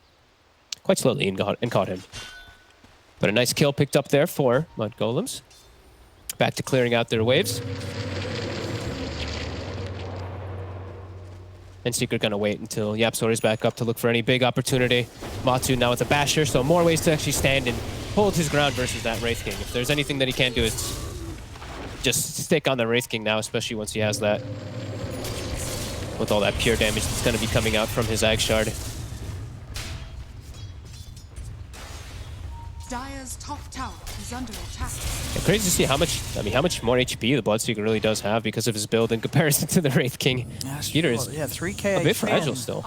quite slowly and caught him. But a nice kill picked up there for Mudgolems. Back to clearing out their waves. And Secret gonna wait until YapzOr is back up to look for any big opportunity. Matu now with a basher, so more ways to actually stand and hold his ground versus that Wraith King. If there's anything that he can do, it's just stick on the Wraith King now, especially once he has that. With all that pure damage that's gonna be coming out from his Ag Shard. Dire's top tower is under attack. Yeah, crazy to see how much more HP the Bloodseeker really does have because of his build in comparison to the Wraith King. Yeah, Skeeter is 3k a bit HP fragile still.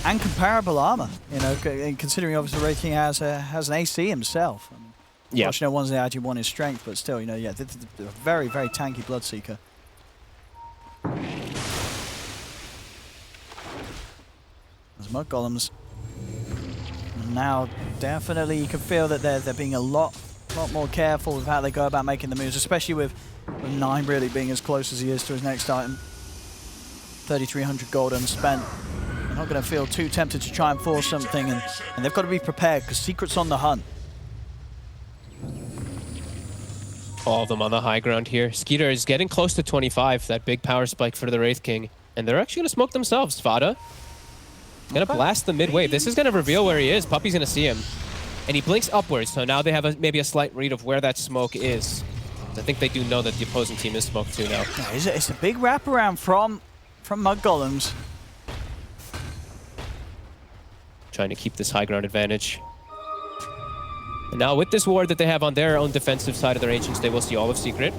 and comparable armor. You know, considering obviously Wraith King has an AC himself. I mean, Yeah. Watch, one's the IG1 is strength, but still, you know, yeah, a very, very tanky Bloodseeker. As Mudgolems now definitely you can feel that they're being a lot more careful with how they go about making the moves, especially with 9 really being as close as he is to his next item. 3,300 gold unspent. They're not going to feel too tempted to try and force something, and they've got to be prepared because Secret's on the hunt. All of them on the high ground here. Skeeter is getting close to 25, that big power spike for the Wraith King. And they're actually going to smoke themselves, Fada. Gonna blast the mid wave. This is gonna reveal where he is. Puppy's gonna see him. And he blinks upwards, so now they have maybe a slight read of where that smoke is. I think they do know that the opposing team is smoked too now. Yeah, it's a big wraparound from Mudgolems. Trying to keep this high ground advantage. And now with this ward that they have on their own defensive side of their Ancients, they will see all of Secret.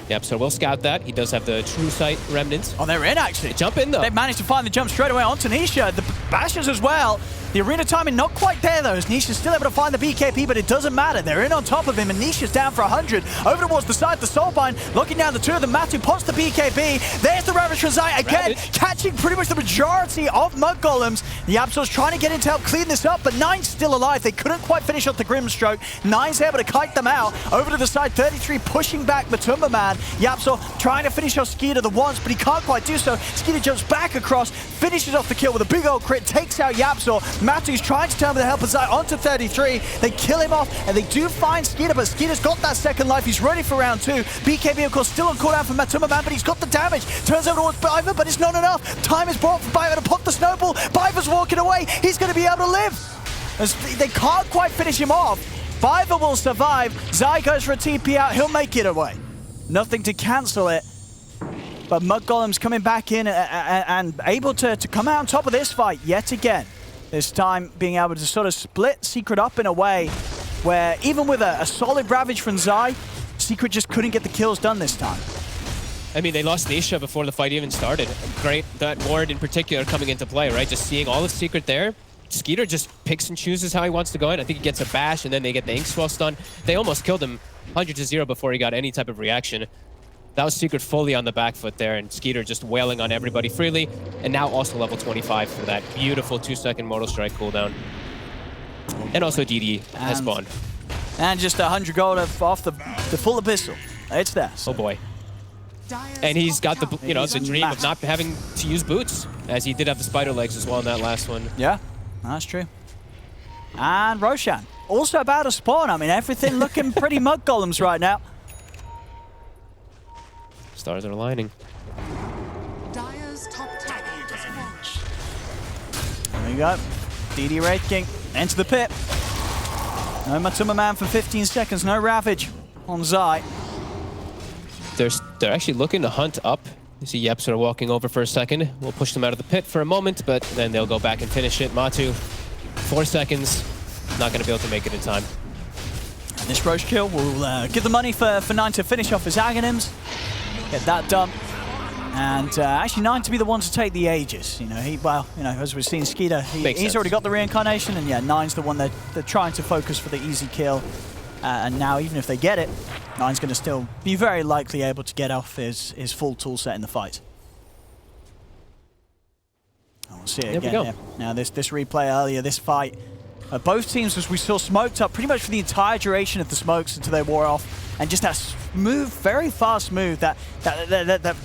Yep, so we'll scout that. He does have the True Sight remnants. Oh, they're in, actually. They jump in, though. They've managed to find the jump straight away onto Nisha. The bashers as well. The arena timing not quite there, though, as Nisha's still able to find the BKB, but it doesn't matter. They're in on top of him, and Nisha's down for 100. Over towards the side, the Soulbind, looking down the two of them. Matu pots the BKB. There's the Ravage from Zai again, catching pretty much the majority of Mudgolems. The YapzOr's trying to get in to help clean this up, but 9's still alive. They couldn't quite finish off the Grimstroke. 9's able to kite them out. Over to the side, 33 pushing back Matumba Man. YapzOr trying to finish off Skeeter the once, but he can't quite do so. Skeeter jumps back across, finishes off the kill with a big old crit, takes out YapzOr. Matu's trying to turn with the help of Zai onto 33. They kill him off, and they do find Skeeter, but Skeeter's got that second life. He's ready for round 2. BKB, of course, still on cooldown for Matumba Man, but he's got the damage. Turns over towards Biver, but it's not enough. Time is brought for Biver to pop the snowball. Biver's walking away. He's going to be able to live. As they can't quite finish him off. Biver will survive. Zai goes for a TP out. He'll make it away. Nothing to cancel it. But Mudgolems coming back in and able to come out on top of this fight yet again. This time being able to sort of split Secret up in a way where even with a solid Ravage from Zai, Secret just couldn't get the kills done this time. I mean, they lost Nisha before the fight even started. Great, that ward in particular coming into play, right? Just seeing all of Secret there. Skeeter just picks and chooses how he wants to go in. I think he gets a bash, and then they get the Inkswell stun. They almost killed him 100-0 before he got any type of reaction. That was Secret fully on the back foot there, and Skeeter just wailing on everybody freely. And now also level 25 for that beautiful 2-second Mortal Strike cooldown. And also DD has spawned. And just 100 gold off the full epistle. It's there. So. Oh boy. And he's got the, you know, the dream of not having to use boots, as he did have the spider legs as well in that last one. Yeah, that's true. And Roshan, also about to spawn. I mean, everything looking pretty Mudgolems right now. Stars are aligning. Dire's top tower is launched. There we go. DD Wraith King into the pit. No Matumba Man for 15 seconds. No Ravage on Zai. They're actually looking to hunt up. You see YapzOr walking over for a second. We'll push them out of the pit for a moment, but then they'll go back and finish it. Matu, 4 seconds. Not going to be able to make it in time. And this Roche kill will give the money for 9 to finish off his Aghanims. Get that done. And actually 9 to be the one to take the Aegis. You know, as we've seen Skeeter, he's already got the reincarnation, and yeah, 9's the one they're trying to focus for the easy kill. And now, even if they get it, 9's going to still be very likely able to get off his full tool set in the fight. And we'll see it again here. Now, this replay earlier, this fight, Both teams, as we saw, smoked up pretty much for the entire duration of the smokes until they wore off. And just that smooth, very fast move, that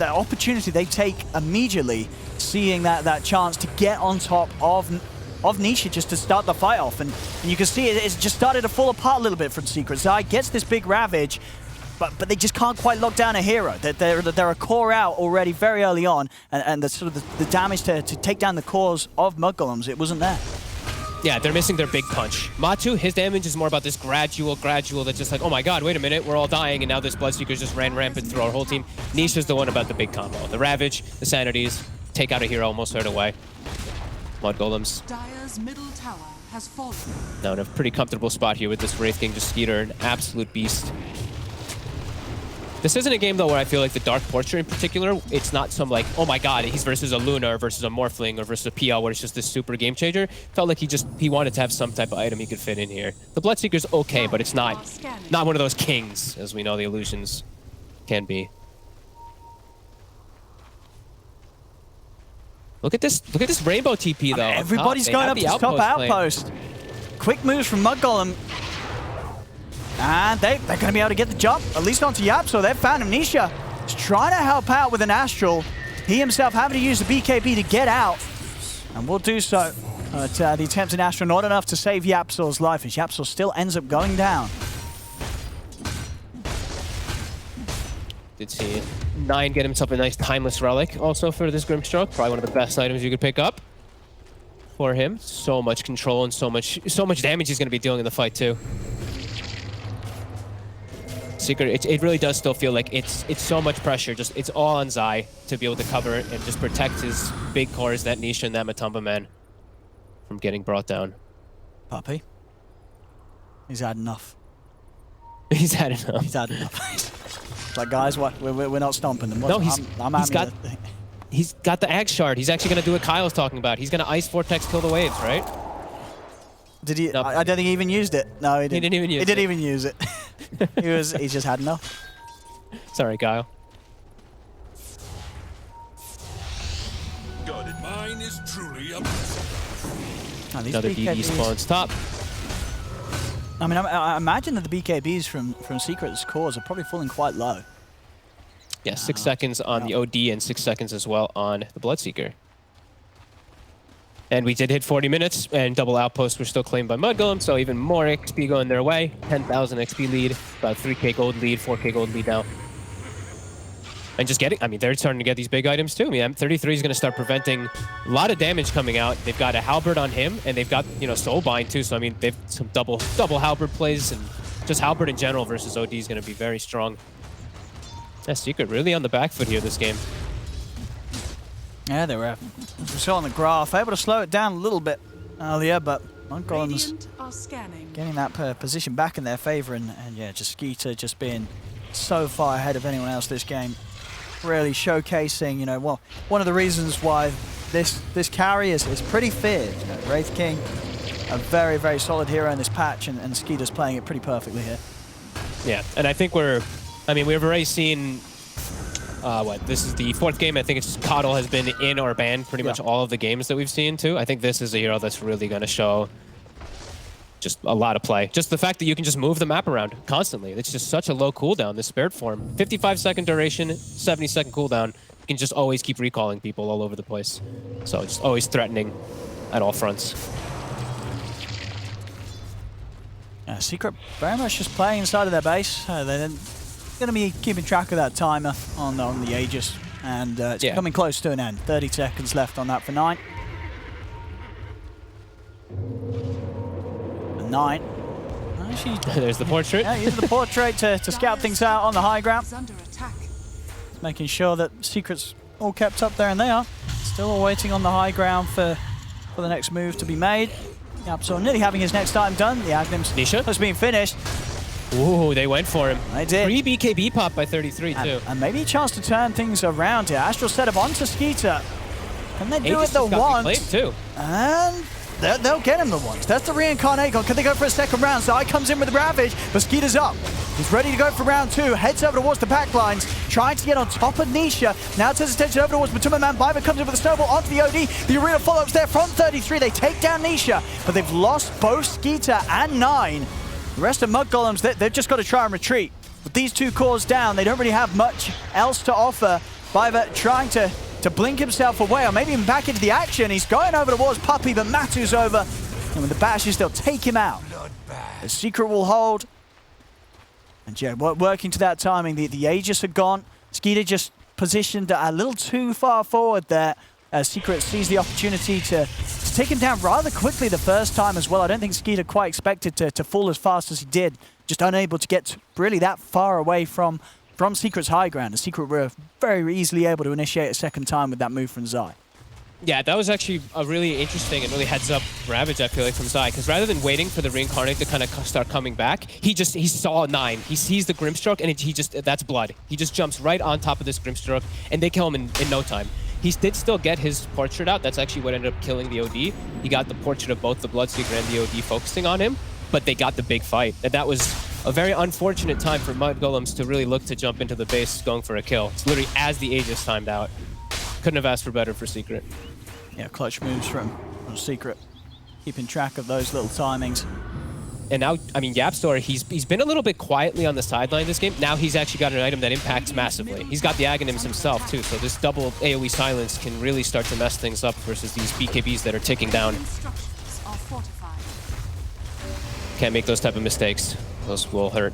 opportunity they take immediately, seeing that chance to get on top of Nisha just to start the fight off. And you can see it's just started to fall apart a little bit from Secret. Zai gets this big Ravage, but they just can't quite lock down a hero. They're a core out already very early on, and the sort of the damage to take down the cores of Mudgolems, it wasn't there. Yeah, they're missing their big punch. Matu, his damage is more about this gradual, that's just like, oh my god, wait a minute, we're all dying, and now this Bloodseekers just ran rampant through our whole team. Nisha's the one about the big combo. The Ravage, the Sanities, take out a hero almost right away. Mudgolems. Dire's middle tower has fallen. Now in a pretty comfortable spot here with this Wraith King, just Skeeter, an absolute beast. This isn't a game, though, where I feel like the Dark Portrait in particular, it's not some like, oh my god, he's versus a Luna or versus a Morphling or versus a PL where it's just this super game changer. Felt like he wanted to have some type of item he could fit in here. The Bloodseeker's okay, but it's not one of those kings, as we know the illusions can be. Look at this rainbow TP, though. Everybody's going up to this top outpost. Quick moves from Mudgolem. And they're going to be able to get the jump, at least onto Yap, so they've found him. Nisha is trying to help out with an Astral. He himself having to use the BKB to get out, and will do so. But the attempt in Astral not enough to save Yapsor's life, as Yapsor still ends up going down. Did see 9 get himself a nice Timeless Relic also for this Grimstroke. Probably one of the best items you could pick up for him. So much control and so much damage he's going to be dealing in the fight too. Secret, it really does still feel like it's so much pressure. Just it's all on Zai to be able to cover it and just protect his big cores, that Nisha and that Matumba man, from getting brought down. Puppy, he's had enough. He's had enough. He's had enough. Like, guys, what? We're not stomping them. No, he's got the Axe Shard. He's actually gonna do what Kyle's talking about. He's gonna Ice Vortex kill the waves, right? Did he? No. I don't think he even used it. No, he didn't. He didn't even use it. He didn't even use it. He's just had enough. Sorry, Kyle. Mine is truly a Another DD spawns top. I mean, I imagine that the BKBs from Secret's cores are probably falling quite low. Yeah, 6 seconds on the OD and 6 seconds as well on the Bloodseeker. And we did hit 40 minutes, and double outposts were still claimed by Mudgolem, so even more XP going their way. 10,000 XP lead, about 3k gold lead, 4k gold lead now. And just getting, I mean, they're starting to get these big items too. I mean, M33 is going to start preventing a lot of damage coming out. They've got a Halberd on him, and they've got, you know, Soulbind too, so I mean, they've some double Halberd plays, and just Halberd in general versus OD is going to be very strong. That Secret really on the back foot here this game. Yeah, they were, as we saw on the graph, able to slow it down a little bit earlier, but Mudgolem's getting that position back in their favor, and yeah, just Skeeter just being so far ahead of anyone else this game, really showcasing, you know, well, one of the reasons why this carry is pretty feared. You know, Wraith King, a very, very solid hero in this patch, and Skeeter's playing it pretty perfectly here. Yeah, and I think we've already seen. This is the 4th game. I think it's Coddle has been in or banned pretty much all of the games that we've seen too. I think this is a hero that's really going to show just a lot of play. Just the fact that you can just move the map around constantly. It's just such a low cooldown, this Spirit form. 55-second duration, 70-second cooldown. You can just always keep recalling people all over the place. So just always threatening at all fronts. Yeah, Secret very much just playing inside of their base. They're going to be keeping track of that timer on the Aegis, and it's coming close to an end. 30 seconds left on that for 9. And 9. Actually, there's the portrait. Yeah, using the portrait to scout things out on the high ground. Making sure that Secret's all kept up there, and they are. Still waiting on the high ground for the next move to be made. Yapsor nearly having his next item done. The Agnim's Nisha has been finished. Ooh, they went for him. They did. 3 BKB pop by 33 too. And maybe a chance to turn things around here. Astral set up onto Skeeter. Can they do it the once? Too. And they'll get him the once. That's the reincarnate goal. Can they go for a second round? Zai comes in with the Ravage, but Skeeter's up. He's ready to go for round 2. Heads over towards the back lines. trying to get on top of Nisha. Now turns attention over towards Matuma. Baiva comes in with a snowball onto the OD. The arena follow-ups there from 33. They take down Nisha, but they've lost both Skeeter and 9. The rest of Mudgolems, they've just got to try and retreat. With these two cores down, they don't really have much else to offer. Baiva trying to blink himself away, or maybe even back into the action. He's going over towards Puppey, but Matu's over. And with the bashes, they'll take him out. The Secret will hold. And yeah, working to that timing, the Aegis are gone. Skeeter just positioned a little too far forward there. Secret sees the opportunity to take him down rather quickly the first time as well. I don't think Skeeter quite expected to fall as fast as he did. Just unable to get really that far away from Secret's high ground. The Secret were very easily able to initiate a second time with that move from Zai. Yeah, that was actually a really interesting and really heads-up Ravage, I feel like, from Zai, because rather than waiting for the Reincarnate to kind of start coming back, he saw 9. He sees the Grimstroke, and that's blood. He just jumps right on top of this Grimstroke, and they kill him in no time. He did still get his portrait out. That's actually what ended up killing the OD. He got the portrait of both the Bloodseeker and the OD focusing on him, but they got the big fight. And that was a very unfortunate time for Mudgolems to really look to jump into the base going for a kill. It's literally as the Aegis timed out. Couldn't have asked for better for Secret. Yeah, clutch moves from Secret. Keeping track of those little timings. And now, I mean, Yapstor, he's been a little bit quietly on the sideline this game. Now he's actually got an item that impacts massively. He's got the Aghanims himself, too, so this double AoE silence can really start to mess things up versus these BKBs that are ticking down. Structures are fortified. Can't make those type of mistakes. Those will hurt.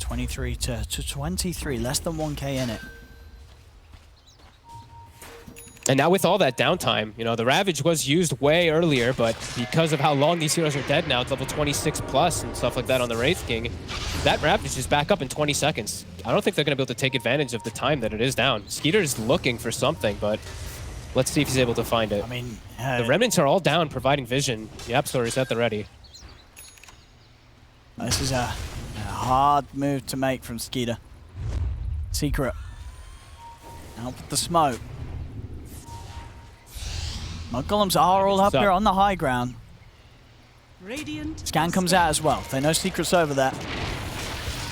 23 to 23, less than 1k in it. And now with all that downtime, you know, the Ravage was used way earlier, but because of how long these heroes are dead now, it's level 26 plus and stuff like that on the Wraith King, that Ravage is back up in 20 seconds. I don't think they're going to be able to take advantage of the time that it is down. Skeeter's looking for something, but let's see if he's able to find it. I mean, the Remnants are all down, providing vision. Yapstor is at the ready. This is a hard move to make from Skeeter. Secret. Out with the smoke. Mudgolems are all up here on the high ground. Radiant Scan comes out as well. They know Secret's over there.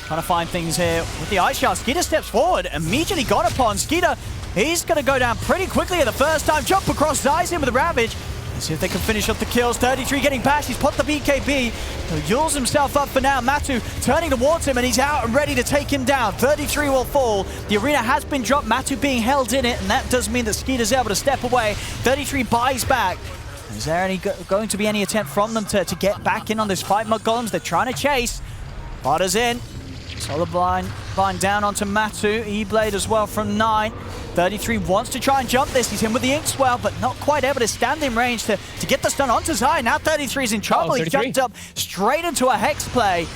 Trying to find things here with the Ice Shard. Skeeter steps forward, immediately got upon. Skeeter, he's going to go down pretty quickly at the first time. Jump across, Zai's in with the Ravage. Let's see if they can finish up the kills. 33 getting bashed. He's put the BKB. He yules himself up for now. Matu turning towards him, and he's out and ready to take him down. 33 will fall. The arena has been dropped. Matu being held in it, and that does mean that Skeeter's able to step away. 33 buys back. Is there going to be any attempt from them to get back in on this fight? Mudgolems, they're trying to chase. Potter's in. Solar Blind down onto Matu. E-Blade as well from 9. 33 wants to try and jump this. He's in with the Inkswell, but not quite able to stand in range to get the stun onto Zai. Now 33 is in trouble. He jumped up straight into a Hex play.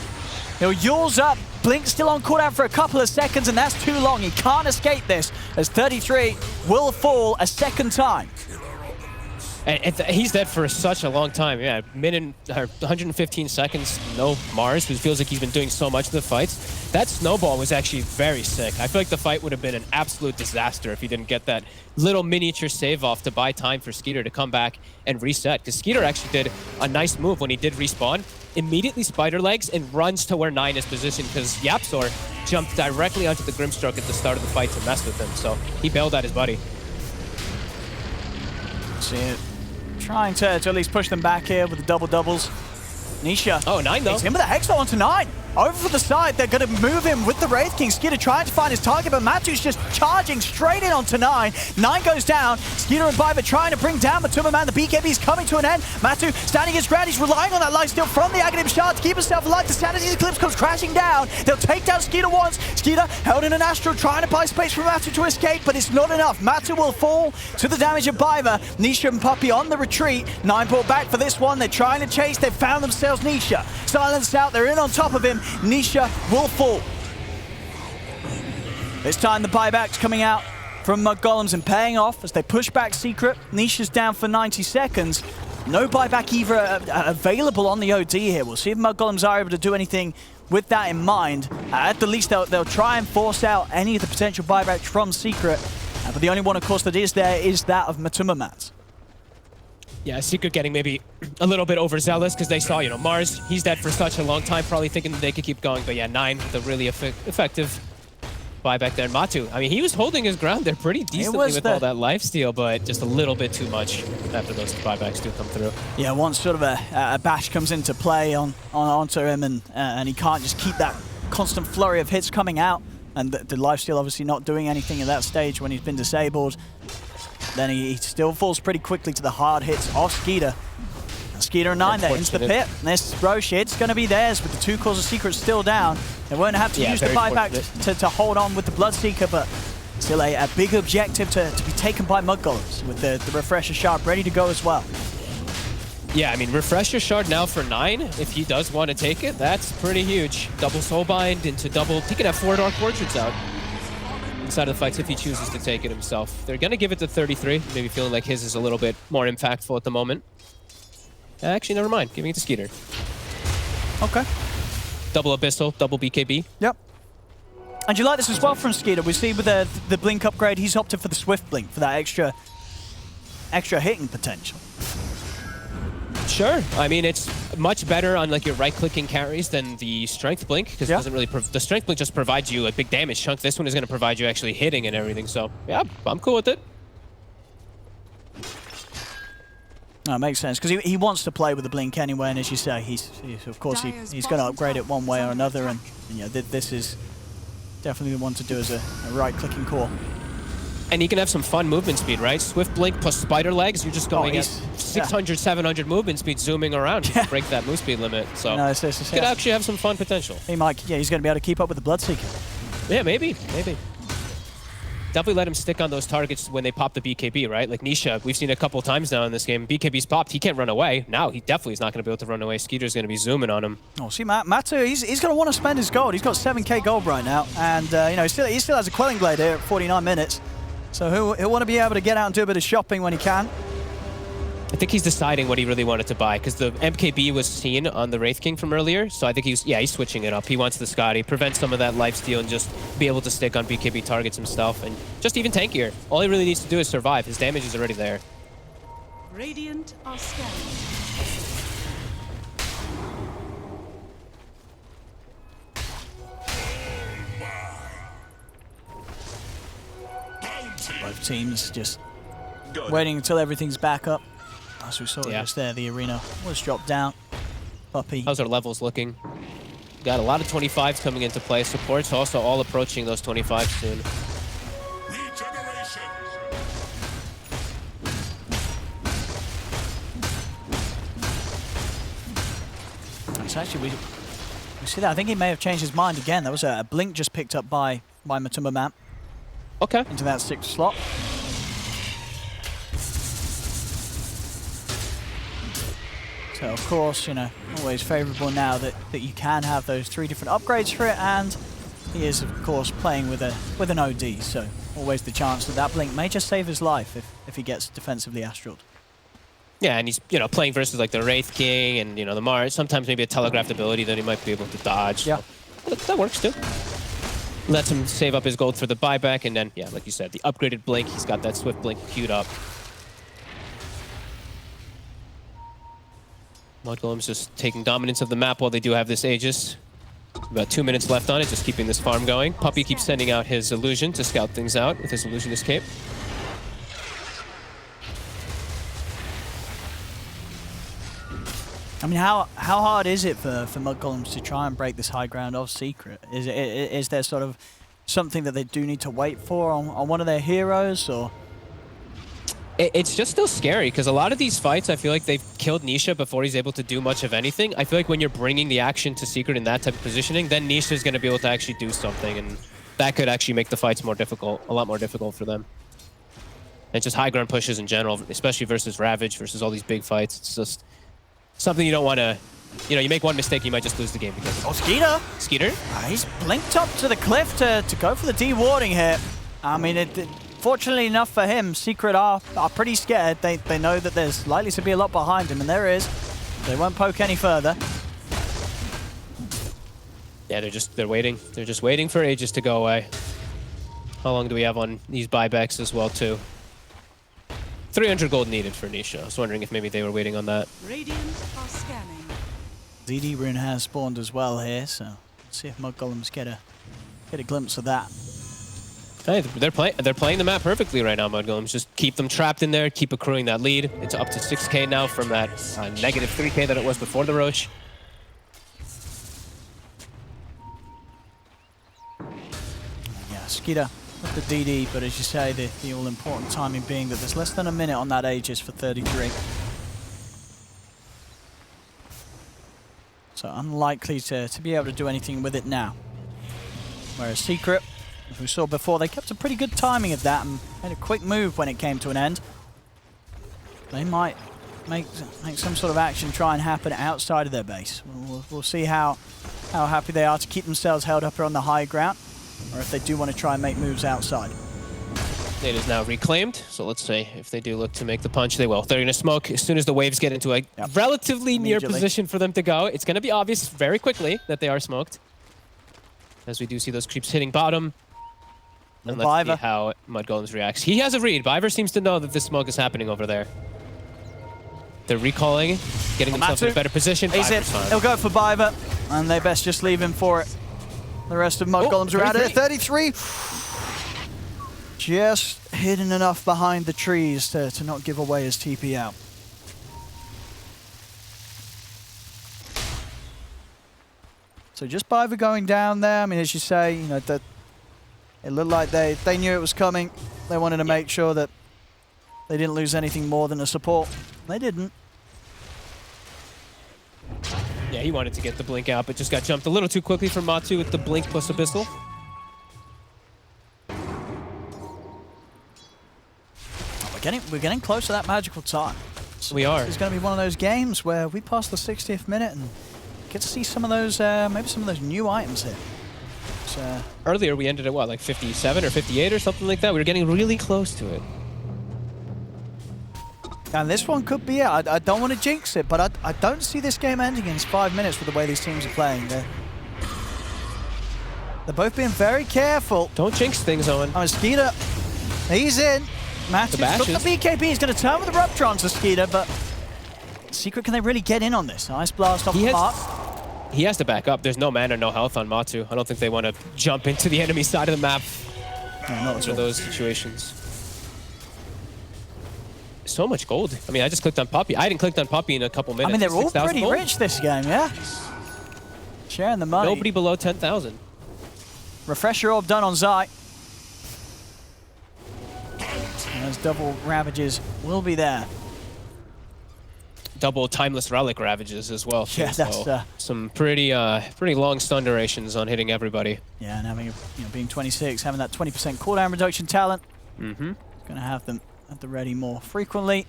He'll yules up. Blink still on cooldown for a couple of seconds, and that's too long. He can't escape this, as 33 will fall a second time. And he's dead for such a long time. Yeah, 115 seconds, no Mars, who feels like he's been doing so much of the fights. That snowball was actually very sick. I feel like the fight would have been an absolute disaster if he didn't get that little miniature save off to buy time for Skeeter to come back and reset. Because Skeeter actually did a nice move when he did respawn. Immediately spider legs and runs to where 9 is positioned, because Yapstor jumped directly onto the Grimstroke at the start of the fight to mess with him. So he bailed out his buddy. See it. Trying to at least push them back here with the double-doubles. Nisha. Oh, 9 though. He's in with the Hex onto 9. Over for the side, they're going to move him with the Wraith King. Skeeter trying to find his target, but Matu's just charging straight in onto 9. 9 goes down. Skeeter and Baiva trying to bring down Matuma Man. The BKB's coming to an end. Matu standing his ground. He's relying on that lifesteal from the Aghanim Shard to keep himself alive. The Sanity Eclipse comes crashing down. They'll take down Skeeter once. Skeeter held in an Astral, trying to buy space for Matu to escape, but it's not enough. Matu will fall to the damage of Baiva. Nisha and Puppey on the retreat. 9 brought back for this one. They're trying to chase. They've found themselves Nisha. Silenced out. They're in on top of him. Nisha will fall. This time the buyback's coming out from Mudgolems and paying off as they push back Secret. Nisha's down for 90 seconds. No buyback either available on the OD here. We'll see if Mudgolems are able to do anything with that in mind. At the least, they'll try and force out any of the potential buybacks from Secret. But the only one, of course, that is there is that of Matuma Mat. Yeah, Secret getting maybe a little bit overzealous because they saw, you know, Mars, he's dead for such a long time, probably thinking that they could keep going. But yeah, 9, the really effective buyback there. And Matu, I mean, he was holding his ground there pretty decently with all that lifesteal, but just a little bit too much after those buybacks do come through. Yeah, once sort of a bash comes into play onto him and he can't just keep that constant flurry of hits coming out, and the lifesteal obviously not doing anything at that stage when he's been disabled, then he still falls pretty quickly to the hard hits of Skeeter. Skeeter and 9 there into the pit. And this Roche, it's going to be theirs with the 2 cores of Secrets still down. They won't have to use the buyback to hold on with the Bloodseeker, but still a big objective to be taken by Mudgolems with the Refresher Shard ready to go as well. Yeah, I mean, Refresher Shard now for 9, if he does want to take it, that's pretty huge. Double Soulbind into double, he could have 4 Dark Portraits out inside of the fights if he chooses to take it himself. They're going to give it to 33, maybe feeling like his is a little bit more impactful at the moment. Actually, never mind, giving it to Skeeter. Okay. Double Abyssal, double BKB. Yep. And you like this as well from Skeeter. We see with the Blink upgrade, he's opted for the Swift Blink for that extra hitting potential. Sure. I mean, it's much better on like your right-clicking carries than the Strength Blink, because it doesn't really... the Strength Blink just provides you a big damage chunk. This one is going to provide you actually hitting and everything. So, yeah, I'm cool with it. No, it makes sense, because he wants to play with the Blink anyway, and as you say, he's of course he's going to upgrade it one way or another, and you know, this is definitely the one to do as a right-clicking core. And he can have some fun movement speed, right? Swift Blink plus Spider Legs, you're just going at 600, 700 movement speed, zooming around to break that move speed limit. So no, could actually have some fun potential. He might, yeah, he's going to be able to keep up with the Bloodseeker. Yeah, maybe. Definitely let him stick on those targets when they pop the BKB, right? Like Nisha, we've seen a couple times now in this game. BKB's popped, he can't run away. Now he definitely is not going to be able to run away. Skeeter's going to be zooming on him. Oh, see, Matu, he's going to want to spend his gold. He's got 7k gold right now, and you know, he still has a Quelling Blade here at 49 minutes. So he'll want to be able to get out and do a bit of shopping when he can. I think he's deciding what he really wanted to buy, because the MKB was seen on the Wraith King from earlier, so I think he's switching it up. He wants the Scotty, prevent some of that lifesteal, and just be able to stick on BKB targets himself, and just even tankier. All he really needs to do is survive. His damage is already there. Radiant are scanning. Both teams just waiting until everything's back up. As we saw just there, the arena was dropped down. Puppey. How's our levels looking? Got a lot of 25s coming into play. Support's also all approaching those 25s soon. It's actually, we see that. I think he may have changed his mind again. There was a blink just picked up by Matumba Map. Okay. Into that 6th slot. So of course, you know, always favourable now that you can have those 3 different upgrades for it, and he is of course playing with an OD, so always the chance that blink may just save his life if he gets defensively astraled. Yeah, and he's, you know, playing versus like the Wraith King and, you know, the Mars. Sometimes maybe a telegraphed ability that he might be able to dodge. Yeah. So that works too. Lets him save up his gold for the buyback, and then, yeah, like you said, the upgraded blink, he's got that Swift Blink queued up. Mudgolems just taking dominance of the map while they do have this Aegis. About 2 minutes left on it, just keeping this farm going. Puppey keeps sending out his Illusion to scout things out with his Illusionist Cape. I mean, how hard is it for Mudgolems to try and break this high ground of Secret? Is there sort of something that they do need to wait for on one of their heroes, or...? It's just still scary, because a lot of these fights, I feel like they've killed Nisha before he's able to do much of anything. I feel like when you're bringing the action to Secret in that type of positioning, then Nisha is going to be able to actually do something, and that could actually make the fights more difficult, a lot more difficult for them. And just high ground pushes in general, especially versus Ravage, versus all these big fights. It's just something you don't want to... You know, you make one mistake, you might just lose the game because of it. Oh, Skeeter! Skeeter? He's blinked up to the cliff to go for the dewarding here. I mean, fortunately enough for him, Secret are pretty scared. They know that there's likely to be a lot behind him, and there is. They won't poke any further. Yeah, they're waiting. They're just waiting for Aegis to go away. How long do we have on these buybacks as well, too? 300 gold needed for Nisha. I was wondering if maybe they were waiting on that. Radiant are scanning. ZD rune has spawned as well here, so let's see if Mudgolems get a glimpse of that. Hey, they're playing the map perfectly right now, Mudgolems. Just keep them trapped in there, keep accruing that lead. It's up to 6k now from that negative 3k that it was before the Roche. Yeah, Skeeter with the DD, but as you say, the all-important timing being that there's less than a minute on that Aegis for 33. So unlikely to be able to do anything with it now. Whereas Secret, as we saw before, they kept a pretty good timing of that and made a quick move when it came to an end. They might make some sort of action try and happen outside of their base. We'll see how happy they are to keep themselves held up on the high ground, or if they do want to try and make moves outside. It is now reclaimed, so let's say if they do look to make the punch, they will. They're going to smoke as soon as the waves get into a relatively near position for them to go. It's going to be obvious very quickly that they are smoked, as we do see those creeps hitting bottom. And let's see how Mudgolems reacts. He has a read. Biver seems to know that this smoke is happening over there. They're recalling, getting themselves in a better position. He's in. He'll go for Biver, and they best just leave him for it. The rest of Mudgolems are out of it. 33. Just hidden enough behind the trees to not give away his TP out. So just Biver going down there. I mean, as you say, you know, that it looked like they knew it was coming. They wanted to make sure that they didn't lose anything more than a support. They didn't. Yeah, he wanted to get the blink out, but just got jumped a little too quickly from Matu with the blink plus Abyssal. We're getting close to that magical time. So we are. It's going to be one of those games where we pass the 60th minute and get to see some of those, maybe some of those new items here. So, earlier we ended at what, like 57 or 58 or something like that? We were getting really close to it. And this one could be it. I don't want to jinx it, but I don't see this game ending in 5 minutes with the way these teams are playing. They're both being very careful. Don't jinx things, Owen. Oh, Skeeter, he's in. Matthews got the BKB. He's going to turn with the Ruptron to Skeeter, but Secret, can they really get in on this? Ice Blast off the mark. He has to back up. There's no mana, no health on Matu. I don't think they want to jump into the enemy side of the map. No, not for those situations. So much gold. I mean, I just clicked on Poppy. I hadn't clicked on Poppy in a couple minutes. I mean, they're all pretty gold. rich this game, yeah? Sharing the money. Nobody below 10,000. Refresher orb done on Zai. And those double ravages will be there. Double timeless relic ravages as well. Yeah, that's so some pretty long stun durations on hitting everybody. Yeah, and having being 26, having that 20% cooldown reduction talent. Mm-hmm. Going to have them at the ready more frequently.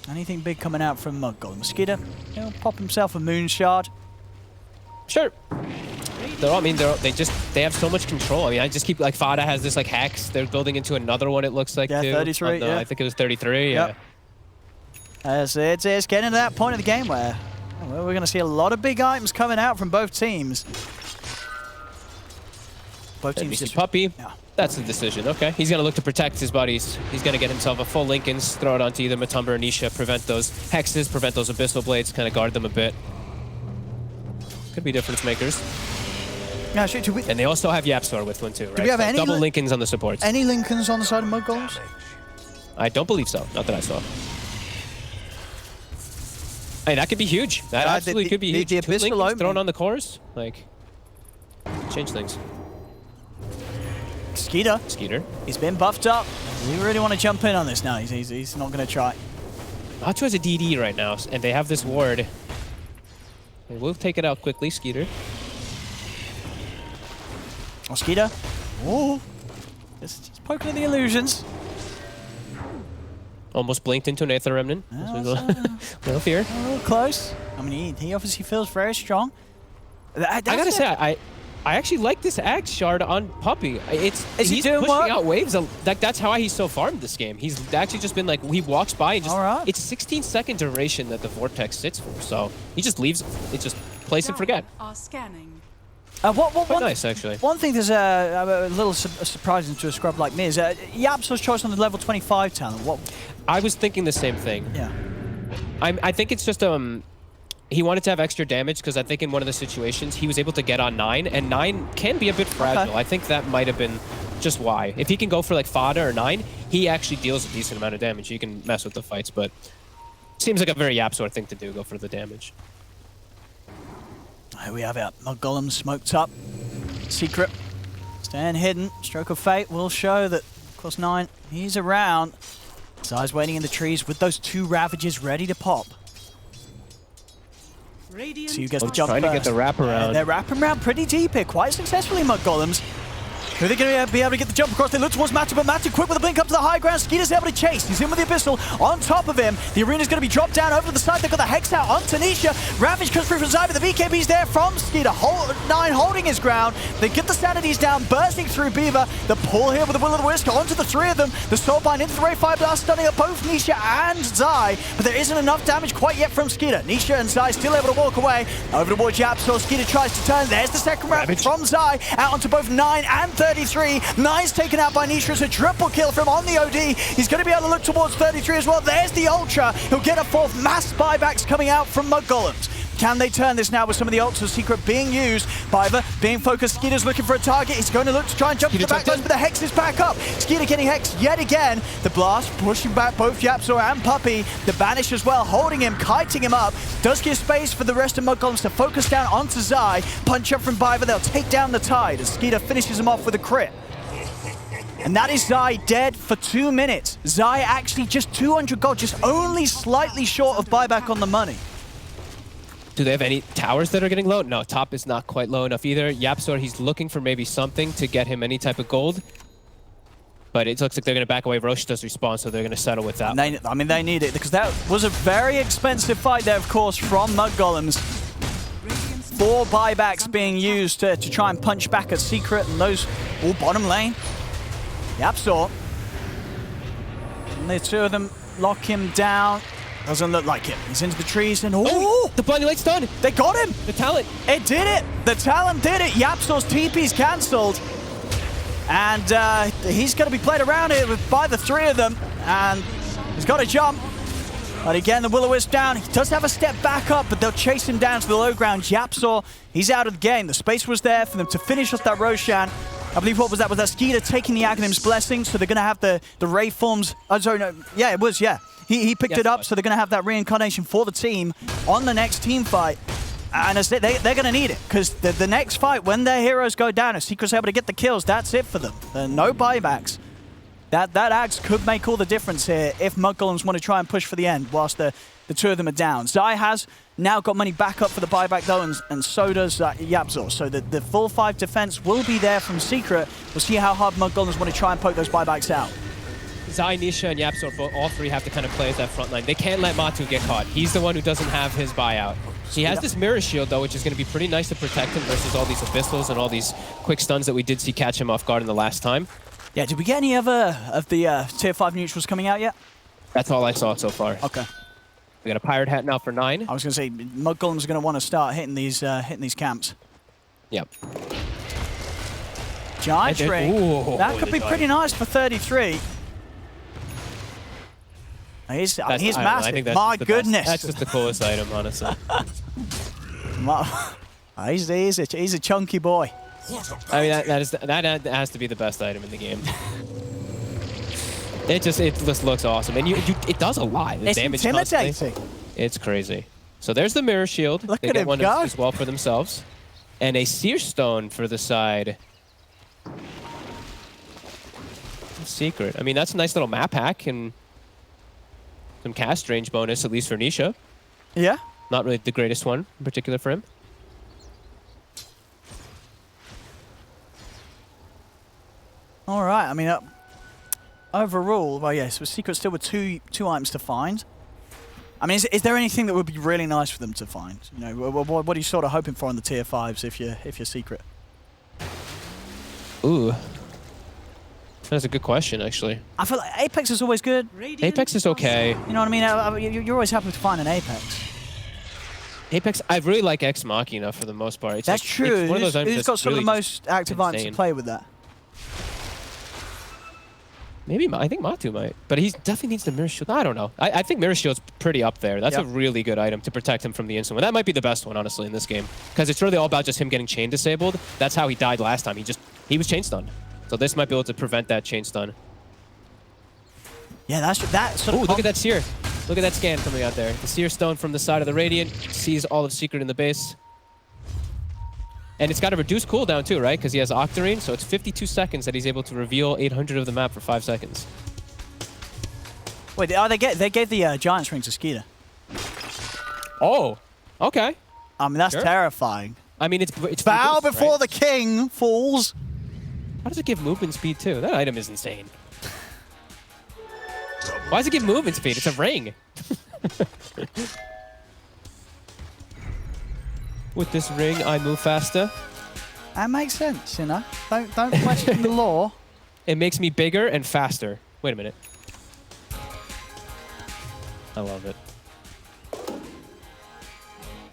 Anything big coming out from Mudgolem? Skeeter, he'll pop himself a moon shard. Sure. They have so much control. I mean, I just keep, like, Fada has this, like, hex. They're building into another one, it looks like, yeah, too. 33, yeah. I think it was 33, yeah. It's getting to that point of the game where we're going to see a lot of big items coming out from both teams. Both teams just... Puppy. Yeah. That's the decision. Okay. He's going to look to protect his buddies. He's going to get himself a full Linken's, throw it onto either Matumba or Nisha, prevent those hexes, prevent those Abyssal Blades, kind of guard them a bit. Could be difference makers. Yeah, sure, and they also have Yapstor with one too, right? Do we have any double Linken's on the supports. Any Linken's on the side of Mudgolems? I don't believe so. Not that I saw. Hey, that could be huge. That absolutely could be huge. The Abyssal Linken's thrown on the cores, like, change things. Skeeter. He's been buffed up. We really want to jump in on this now. He's not going to try. Matu has a DD right now, and they have this ward. They will take it out quickly, Skeeter. Oh, Skeeter. Oh. Just poking at the illusions. Almost blinked into an Aether Remnant. Little fear. A little close. I mean, he obviously feels very strong. I gotta say, I actually like this Axe Shard on Puppy. He's doing pushing what? out waves. Like, that's how he's so farmed this game. He's actually just been like, he walks by and just, it's 16-second duration that the Vortex sits for. So he just leaves, it just place and forget. Are scanning. Quite nice, actually. One thing that's a little surprising to a scrub like me is Yapso's choice on the level 25 talent. What? I was thinking the same thing. Yeah. I think it's just he wanted to have extra damage because I think in one of the situations he was able to get on 9, and 9 can be a bit fragile. Okay. I think that might have been just why. If he can go for like fodder or 9, he actually deals a decent amount of damage. He can mess with the fights, but seems like a very Yapsor thing to do, go for the damage. Here we have it. Mudgolems smoked up. Secret. Staying hidden. Stroke of Fate will show that, of course, 9, he's around. Zai's waiting in the trees with those 2 Ravages ready to pop. Radiant So you get the are jump Trying to first. get the wraparound. They're wrapping around pretty deep here, quite successfully, Mudgolems. Who are they going to be able to get the jump across? They look towards Matu, but Matu quick with a blink up to the high ground. Skeeter's able to chase. He's in with the Abyssal on top of him. The arena's going to be dropped down over to the side. They've got the Hex out on Tanisha. Ravage comes through from Zai, but the BKB's there from Skeeter. 9 holding his ground. They get the Sanities down, bursting through Beaver. The pull here with the Will-O-the-Wisp onto the 3 of them. The Soulbind into the Ray 5 Blast, stunning up both Nisha and Zai, but there isn't enough damage quite yet from Skeeter. Nisha and Zai still able to walk away. Over towards Yapsor. Skeeter tries to turn. There's the second Ravage from Zai, out onto both 9 and 33. 9's taken out by Nisha. It's a triple kill from on the OD. He's going to be able to look towards 33 as well. There's the Ultra. He'll get a 4th. Mass buybacks coming out from Mudgolems. Can they turn this now with some of the ults of Secret being used? Biver being focused. Skeeter's looking for a target. He's going to look to try and jump to the backlines, but the Hex is back up. Skeeter getting Hex yet again. The Blast pushing back both Yapsor and Puppey. The Banish as well, holding him, kiting him up. Does give space for the rest of Mudgolems to focus down onto Zai. Punch up from Biver. They'll take down the Tide as Skeeter finishes him off with a crit. And that is Zai dead for 2 minutes. Zai actually just 200 gold, just only slightly short of buyback on the money. Do they have any towers that are getting low? No, top is not quite low enough either. Yapsor, he's looking for maybe something to get him any type of gold. But it looks like they're going to back away. Roche does respawn, so they're going to settle with that. They need it, because that was a very expensive fight there, of course, from Mudgolems. 4 buybacks being used to try and punch back at Secret, and those all bottom lane. Yapsor. And the 2 of them lock him down. Doesn't look like it. He's into the trees and the blinding light's done. They got him. The talent. It did it. The talent did it. Yapsor's TP's cancelled. And he's going to be played around here by the 3 of them. And he's got to jump. But again, the Will-O-Wisp down. He does have a step back up, but they'll chase him down to the low ground. Yapsor, he's out of the game. The space was there for them to finish off that Roshan. I believe, what was that? Was that Skeeter taking the Aghanim's blessing? So they're going to have the Ray forms. Oh, sorry, no. Yeah, it was, yeah. He picked it up, so they're going to have that reincarnation for the team on the next team fight. And as they're going to need it, because the next fight, when their heroes go down, if Secret's able to get the kills, that's it for them. No buybacks. That Axe could make all the difference here if Mudgolems want to try and push for the end whilst the 2 of them are down. Zai has now got money back up for the buyback though, and so does Yapsor. So the full 5 defense will be there from Secret. We'll see how hard Mudgolems want to try and poke those buybacks out. Zai, Nisha, and Yapsor, all 3 have to kind of play as that front line. They can't let Matu get caught. He's the one who doesn't have his buyout. He has this mirror shield, though, which is going to be pretty nice to protect him versus all these Abyssals and all these quick stuns that we did see catch him off guard in the last time. Yeah, did we get any other of the tier 5 neutrals coming out yet? That's all I saw so far. Okay. We got a Pirate Hat now for 9. I was going to say, Mudgolems are going to want to start hitting these camps. Yep. Giant Ring. Ooh, that could be pretty nice for 33. He's massive. I think that's My the goodness. Best. That's just the coolest item, honestly. He's a chunky boy. I mean, that has to be the best item in the game. It just looks awesome, and it does a lot. The it's damage intimidating. Constantly. It's crazy. So there's the mirror shield. Look they at get him one go. as well for themselves, and a seer stone for the side. Secret. I mean, that's a nice little map hack and some cast range bonus, at least for Nisha. Yeah. Not really the greatest one in particular for him. All right. I mean, overall, well, yes, with Secret still with two items to find. I mean, is there anything that would be really nice for them to find? You know, what are you sort of hoping for on the tier 5s if you're Secret? Ooh. That's a good question, actually. I feel like Apex is always good. Apex is okay. You know what I mean? You're always happy to find an Apex. Apex, I really like Ex Machina for the most part. It's That's like, true. It's one of those items Who's that's got some really of the most active items to insane. play with that? Maybe, I think Matu might. But he definitely needs the Mirror Shield. I don't know. I think Mirror Shield's pretty up there. That's a really good item to protect him from the instant one. That might be the best one, honestly, in this game. Because it's really all about just him getting chain disabled. That's how he died last time. He was chain stunned. So this might be able to prevent that chain stun. Yeah, that sort of... Ooh, look at that Seer. Look at that scan coming out there. The Seer Stone from the side of the Radiant sees all of Secret in the base. And it's got a reduced cooldown too, right? Because he has Octarine, so it's 52 seconds that he's able to reveal 800 of the map for 5 seconds. Wait, they gave the Giant's Ring to Skeeter. Oh, okay. I mean, that's terrifying. I mean, it's Bow boost, before right? the king falls. How does it give movement speed too? That item is insane. Why does it give movement speed? It's a ring. With this ring, I move faster. That makes sense, you know. Don't question the law. It makes me bigger and faster. Wait a minute. I love it.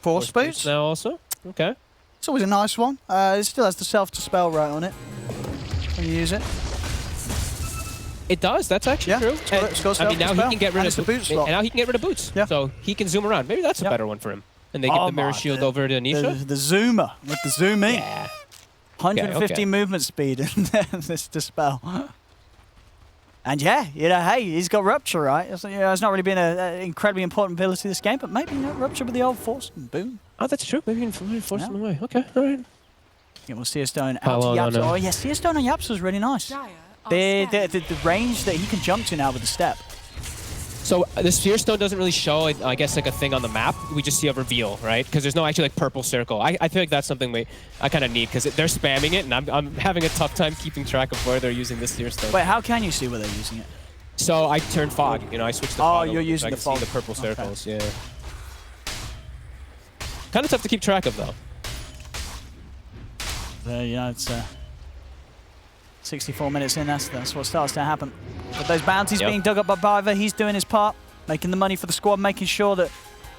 Force boots. Now also. Okay. It's always a nice one. It still has the self-dispel right on it when you use it. It does. That's actually true. It's got I mean, now he self-dispel, can get rid and of it's a boot boots. slot. And now he can get rid of boots. Yeah. So he can zoom around. Maybe that's a better one for him. And they get the mirror shield over to Nisha. The zoomer with the zoom in. Yeah. 150 movement speed and this dispel. And yeah, you know, hey, he's got Rupture, right? It's not really been an incredibly important ability this game, but maybe, you know, Rupture with the old Force and boom. Oh, that's true. Maybe you can force him away. Okay, all right. Yeah, we'll Seer Stone out to Yaps. Oh yeah, Seer Stone on Yaps was really nice. The range that he can jump to now with the step. So the Sphere Stone doesn't really show, I guess, like a thing on the map. We just see a reveal, right? Because there's no actually like purple circle. I feel like that's something I kind of need because they're spamming it, and I'm having a tough time keeping track of where they're using this Sphere Stone. Wait, how can you see where they're using it? So I turned fog. You know, I switched to fog. Oh, you're using so the fog. See the purple circles, yeah. Kind of tough to keep track of, though. You know, it's 64 minutes in. That's what starts to happen. But those bounties being dug up by Biver, he's doing his part, making the money for the squad, making sure that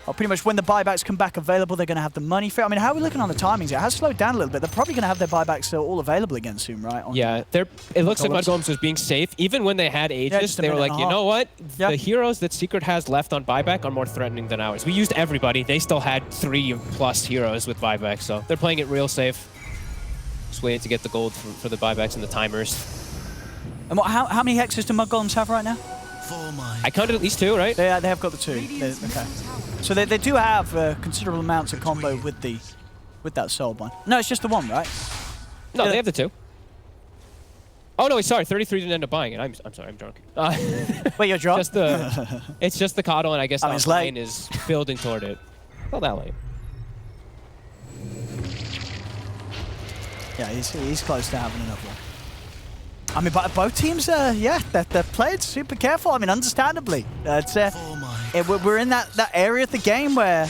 pretty much when the buybacks come back available, they're going to have the money for it. I mean, how are we looking on the timings? It has slowed down a little bit. They're probably going to have their buybacks all available again soon, right? Yeah, it looks like Mudgolems was being safe. Even when they had Aegis, they were like, you know what? The heroes that Secret has left on buyback are more threatening than ours. We used everybody. They still had 3+ heroes with buyback, so they're playing it real safe. Just waiting to get the gold for the buybacks and the timers. And how many hexes do Mudgolems have right now? I counted at least 2, right? They have got the 2. Okay. So they do have considerable amounts of combo with that soul one. No, it's just the 1, right? No, they have the 2. Oh no, sorry, 33 didn't end up buying it. I'm sorry, I'm drunk. Wait, you're drunk? It's just the Coddle, and I guess the line is building toward it. Not that late. Yeah, he's close to having another one. I mean, but both teams, yeah, they're playing super careful. I mean, understandably. We're in that area of the game where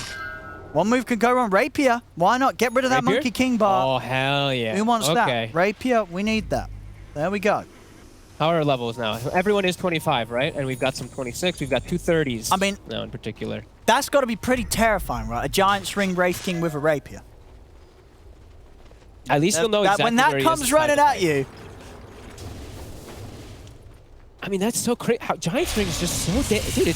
one move can go wrong. Rapier, why not get rid of that Monkey King bar? Oh, hell yeah. Who wants that? Rapier, we need that. There we go. How are our levels now? Everyone is 25, right? And we've got some 26. We've got 2 30s. I mean, now in particular. That's got to be pretty terrifying, right? A Giant's Ring Wraith King with a Rapier. At least you'll know exactly when that where he comes is running at you. I mean, that's so crazy. Giant's Ring is just so dude,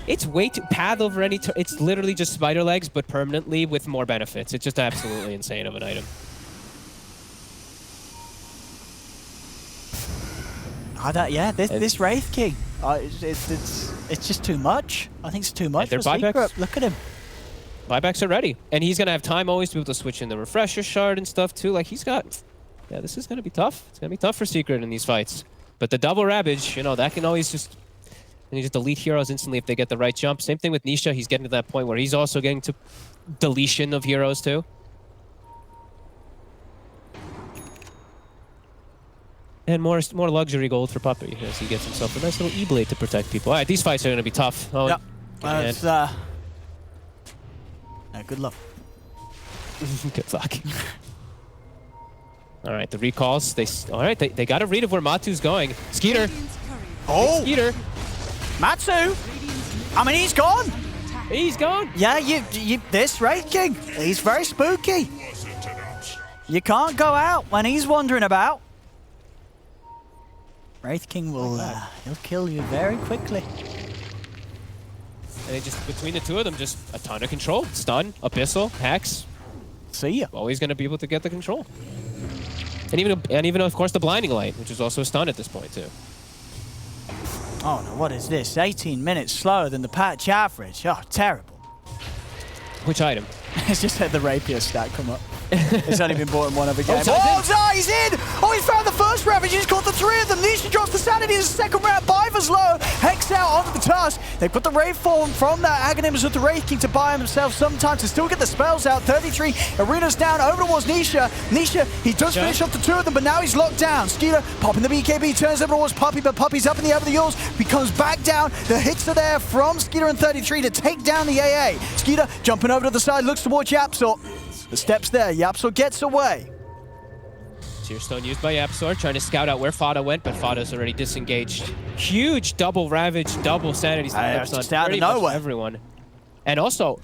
it's way too path over any. It's literally just spider legs, but permanently with more benefits. It's just absolutely insane of an item. Yeah, this Wraith King, it's just too much. I think it's too much for Secret. Look at him. Buybacks are ready, and he's gonna have time always to be able to switch in the refresher shard and stuff too. Like he's got, yeah, this is gonna be tough. It's gonna be tough for Secret in these fights. But the double Ravage, you know, that can always just delete heroes instantly if they get the right jump. Same thing with Nisha. He's getting to that point where he's also getting to deletion of heroes too. And more luxury gold for Puppy as he gets himself a nice little E-Blade to protect people. All right, these fights are going to be tough. Oh, yep. Good luck. Good luck. All right, the recalls. They got a read of where Matu's going. Skeeter. Oh! Skeeter. Matsu! I mean, he's gone! He's gone. Yeah, this Wraith King, he's very spooky. You can't go out when he's wandering about. Wraith King will he'll kill you very quickly. And just between the two of them, just a ton of control. Stun, Abyssal, Hex. See ya. Always going to be able to get the control. And even of course the Blinding Light, which is also a stun at this point too. Oh no, what is this? 18 minutes slower than the patch average. Oh, terrible. Which item? It's just had the rapier stat come up. It's only been bought in one other game. Oh, Zai's in! Oh, he's found the first Ravage. He's caught the three of them. Nisha drops the sanity in the second round. Biver's low. Hex out onto the tusk. They put the Wraith form from that Aghanims with the Wraith King to buy himself sometimes to still get the spells out. 33. Arena's down over towards Nisha. Nisha, he does finish off the two of them, but now he's locked down. Skeeter popping the BKB, turns over towards Puppey, but Puppey's up in the air with the Yules. He comes back down. The hits are there from Skeeter and 33 to take down the AA. Skeeter jumping over to the side, looks towards Yapsor. The steps there, Yapsor gets away. Seer Stone used by Yapsor, trying to scout out where Fada went, but Fada's already disengaged. Huge double Ravage, double Sanity steps on just out of pretty much nowhere. everyone. And also,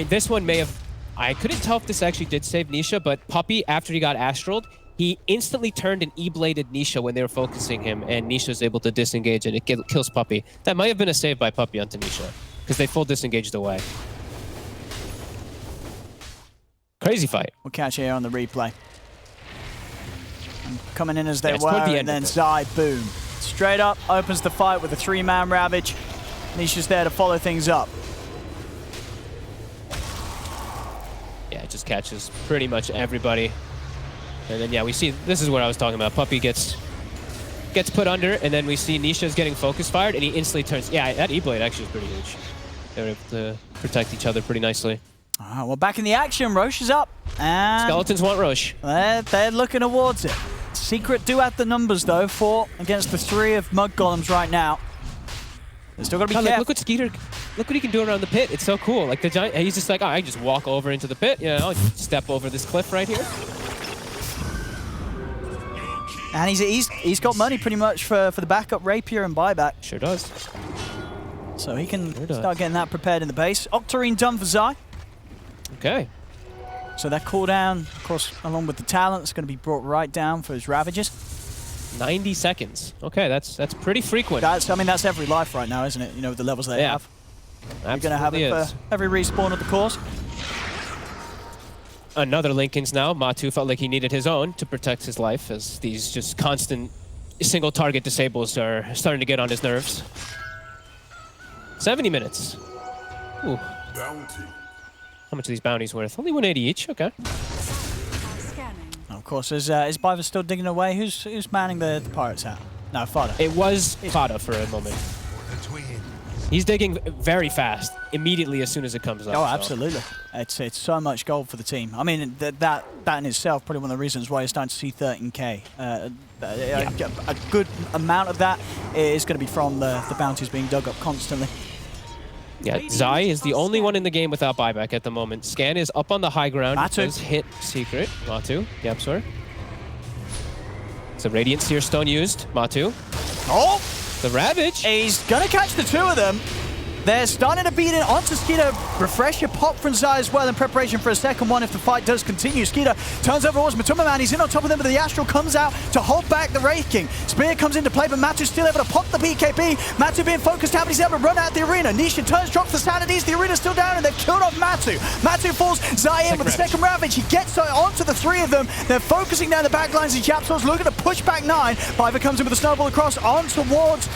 this one may have... I couldn't tell if this actually did save Nisha, but Puppey, after he got Astraled, he instantly turned and E-bladed Nisha when they were focusing him, and Nisha's able to disengage, and it kills Puppey. That might have been a save by Puppey onto Nisha, because they full disengaged away. Crazy fight. We'll catch here on the replay. And coming in as they it's were, toward the and end then of it. Zai, boom. Straight up, opens the fight with a three-man Ravage. Nisha's there to follow things up. Yeah, it just catches pretty much everybody. And then, yeah, we see, this is what I was talking about. Puppey gets put under, and then we see Nisha's getting focus fired, and he instantly turns. Yeah, that E-blade actually is pretty huge. They were able to protect each other pretty nicely. Well, back in the action, Roche is up. And Skeletons want Roche. they're looking towards it. Secret do have the numbers, though, 4 against the 3 of Mudgolems right now. They're still got to be careful. Look what Skeeter, look what he can do around the pit. It's so cool. Like the giant, he's just like, oh, I can just walk over into the pit. You know, step over this cliff right here. And he's got money pretty much for the backup rapier and buyback. Sure does. So he can start getting that prepared in the base. Octarine done for Zai. Okay. So that cooldown, of course, along with the talent, is going to be brought right down for his Ravages. 90 seconds. Okay, that's pretty frequent. I mean, that's every life right now, isn't it? You know, the levels they have. You're going to have it for every respawn of the course. Another Linken's now. Matu felt like he needed his own to protect his life, as these just constant single target disables are starting to get on his nerves. 70 minutes. Ooh. Bounty. How much are these bounties worth? Only 180 each. Okay. Scanning. Of course, is Biver still digging away? Who's manning the pirates out? No, Fada. It was Fada for a moment. He's digging very fast, immediately as soon as it comes up. Oh, absolutely. It's so much gold for the team. I mean, that in itself probably one of the reasons why you're starting to see 13K. A good amount of that is going to be from the bounties being dug up constantly. Yeah, Zai is the only one in the game without buyback at the moment. Scan is up on the high ground. Matu. Does hit Secret. Matu. Yep, sorry. It's a Radiant Seer Stone used. Matu. Oh! The Ravage. He's going to catch the two of them. They're starting to beat it onto Skeeter. Refresher pop from Zai as well in preparation for a second one if the fight does continue. Skeeter turns over towards Matuma Man. He's in on top of them, but the Astral comes out to hold back the Wraith King. Spear comes into play, but Matu's still able to pop the BKB. Matu being focused out, but he's able to run out the arena. Nisha turns, drops the sanities. The arena's still down, and they've killed off Matu. Matu falls. Zai in with the second Ravage. He gets onto the 3 of them. They're focusing down the back lines. And Yapsor's looking to push back 9. Biver comes in with a snowball across on towards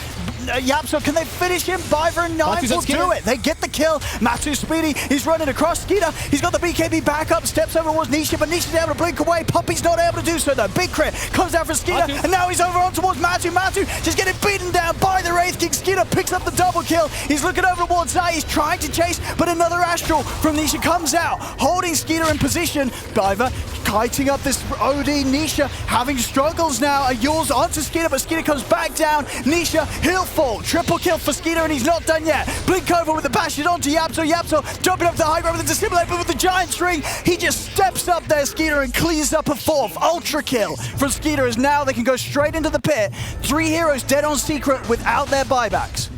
Yapsor. Can they finish him? Biver and 9 will do it. They get the kill. Matu speedy. He's running across Skeeter. He's got the BKB back up. Steps over towards Nisha, but Nisha's able to blink away. Puppey's not able to do so though. Big crit comes out for Skeeter, and now he's over on towards Matu. Matu just getting beaten down by the Wraith King. Skeeter picks up the double kill. He's looking over towards Zai. He's trying to chase, but another Astral from Nisha comes out, holding Skeeter in position. Biver kiting up this OD. Nisha having struggles now. A Yules onto Skeeter, but Skeeter comes back down. Nisha, he'll fall. Triple kill for Skeeter, and he's not done yet. Blink over with the bashes onto Yapsor. Yapsor jumping up the high ground with the Dissimulate, but with the giant string, he just steps up there, Skeeter, and clears up a 4th. Ultra kill from Skeeter, as now they can go straight into the pit. 3 heroes dead on Secret without their buybacks.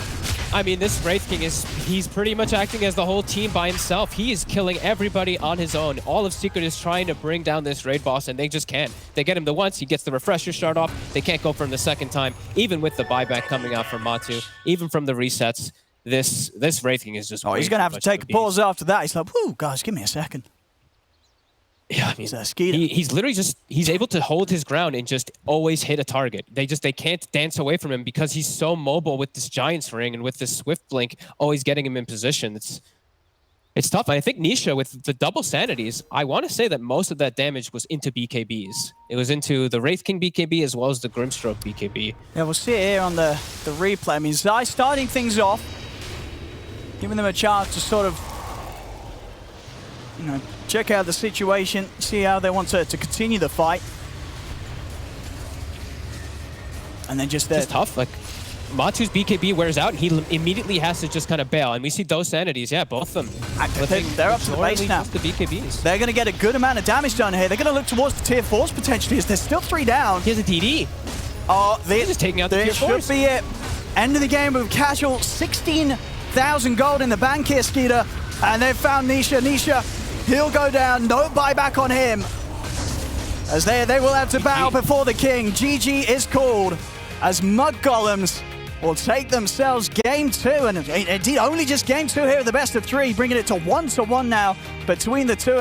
I mean, this Wraith King he's pretty much acting as the whole team by himself. He is killing everybody on his own. All of Secret is trying to bring down this raid boss, and they just can't. They get him the once, he gets the refresher start off. They can't go for him the second time, even with the buyback coming out from Matu, even from the resets. This Wraith King is just he's going to have to take a pause after that. He's like, whoo, guys, give me a second. Yeah, I mean, Skeeter. he's literally he's able to hold his ground and just always hit a target. They can't dance away from him because he's so mobile with this Giant's Ring and with this Swift Blink, always getting him in position. It's tough. I think Nisha with the double sanities, I want to say that most of that damage was into BKBs. It was into the Wraith King BKB as well as the Grimstroke BKB. Yeah, we'll see it here on the replay. I mean, Zai starting things off, giving them a chance to sort of, you know, check out the situation, see how they want to continue the fight. And then just It's tough. Like, Matu's BKB wears out, and he immediately has to just kind of bail. And we see those sanities, yeah, both of them. They're up to the base now. The BKBs. They're going to get a good amount of damage done here. They're going to look towards the tier 4s potentially, as there's still 3 down. He has a DD. Oh, He's just taking out the tier 4s. This should be it. End of the game with casual. 16,000 gold in the bank here, Skeeter. And they've found Nisha. Nisha, he'll go down. No buyback on him. As they will have to bow before the king. GG is called as Mudgolems will take themselves game 2. And indeed, only just game 2 here at the best of 3, bringing it to 1-1 now between the two of them.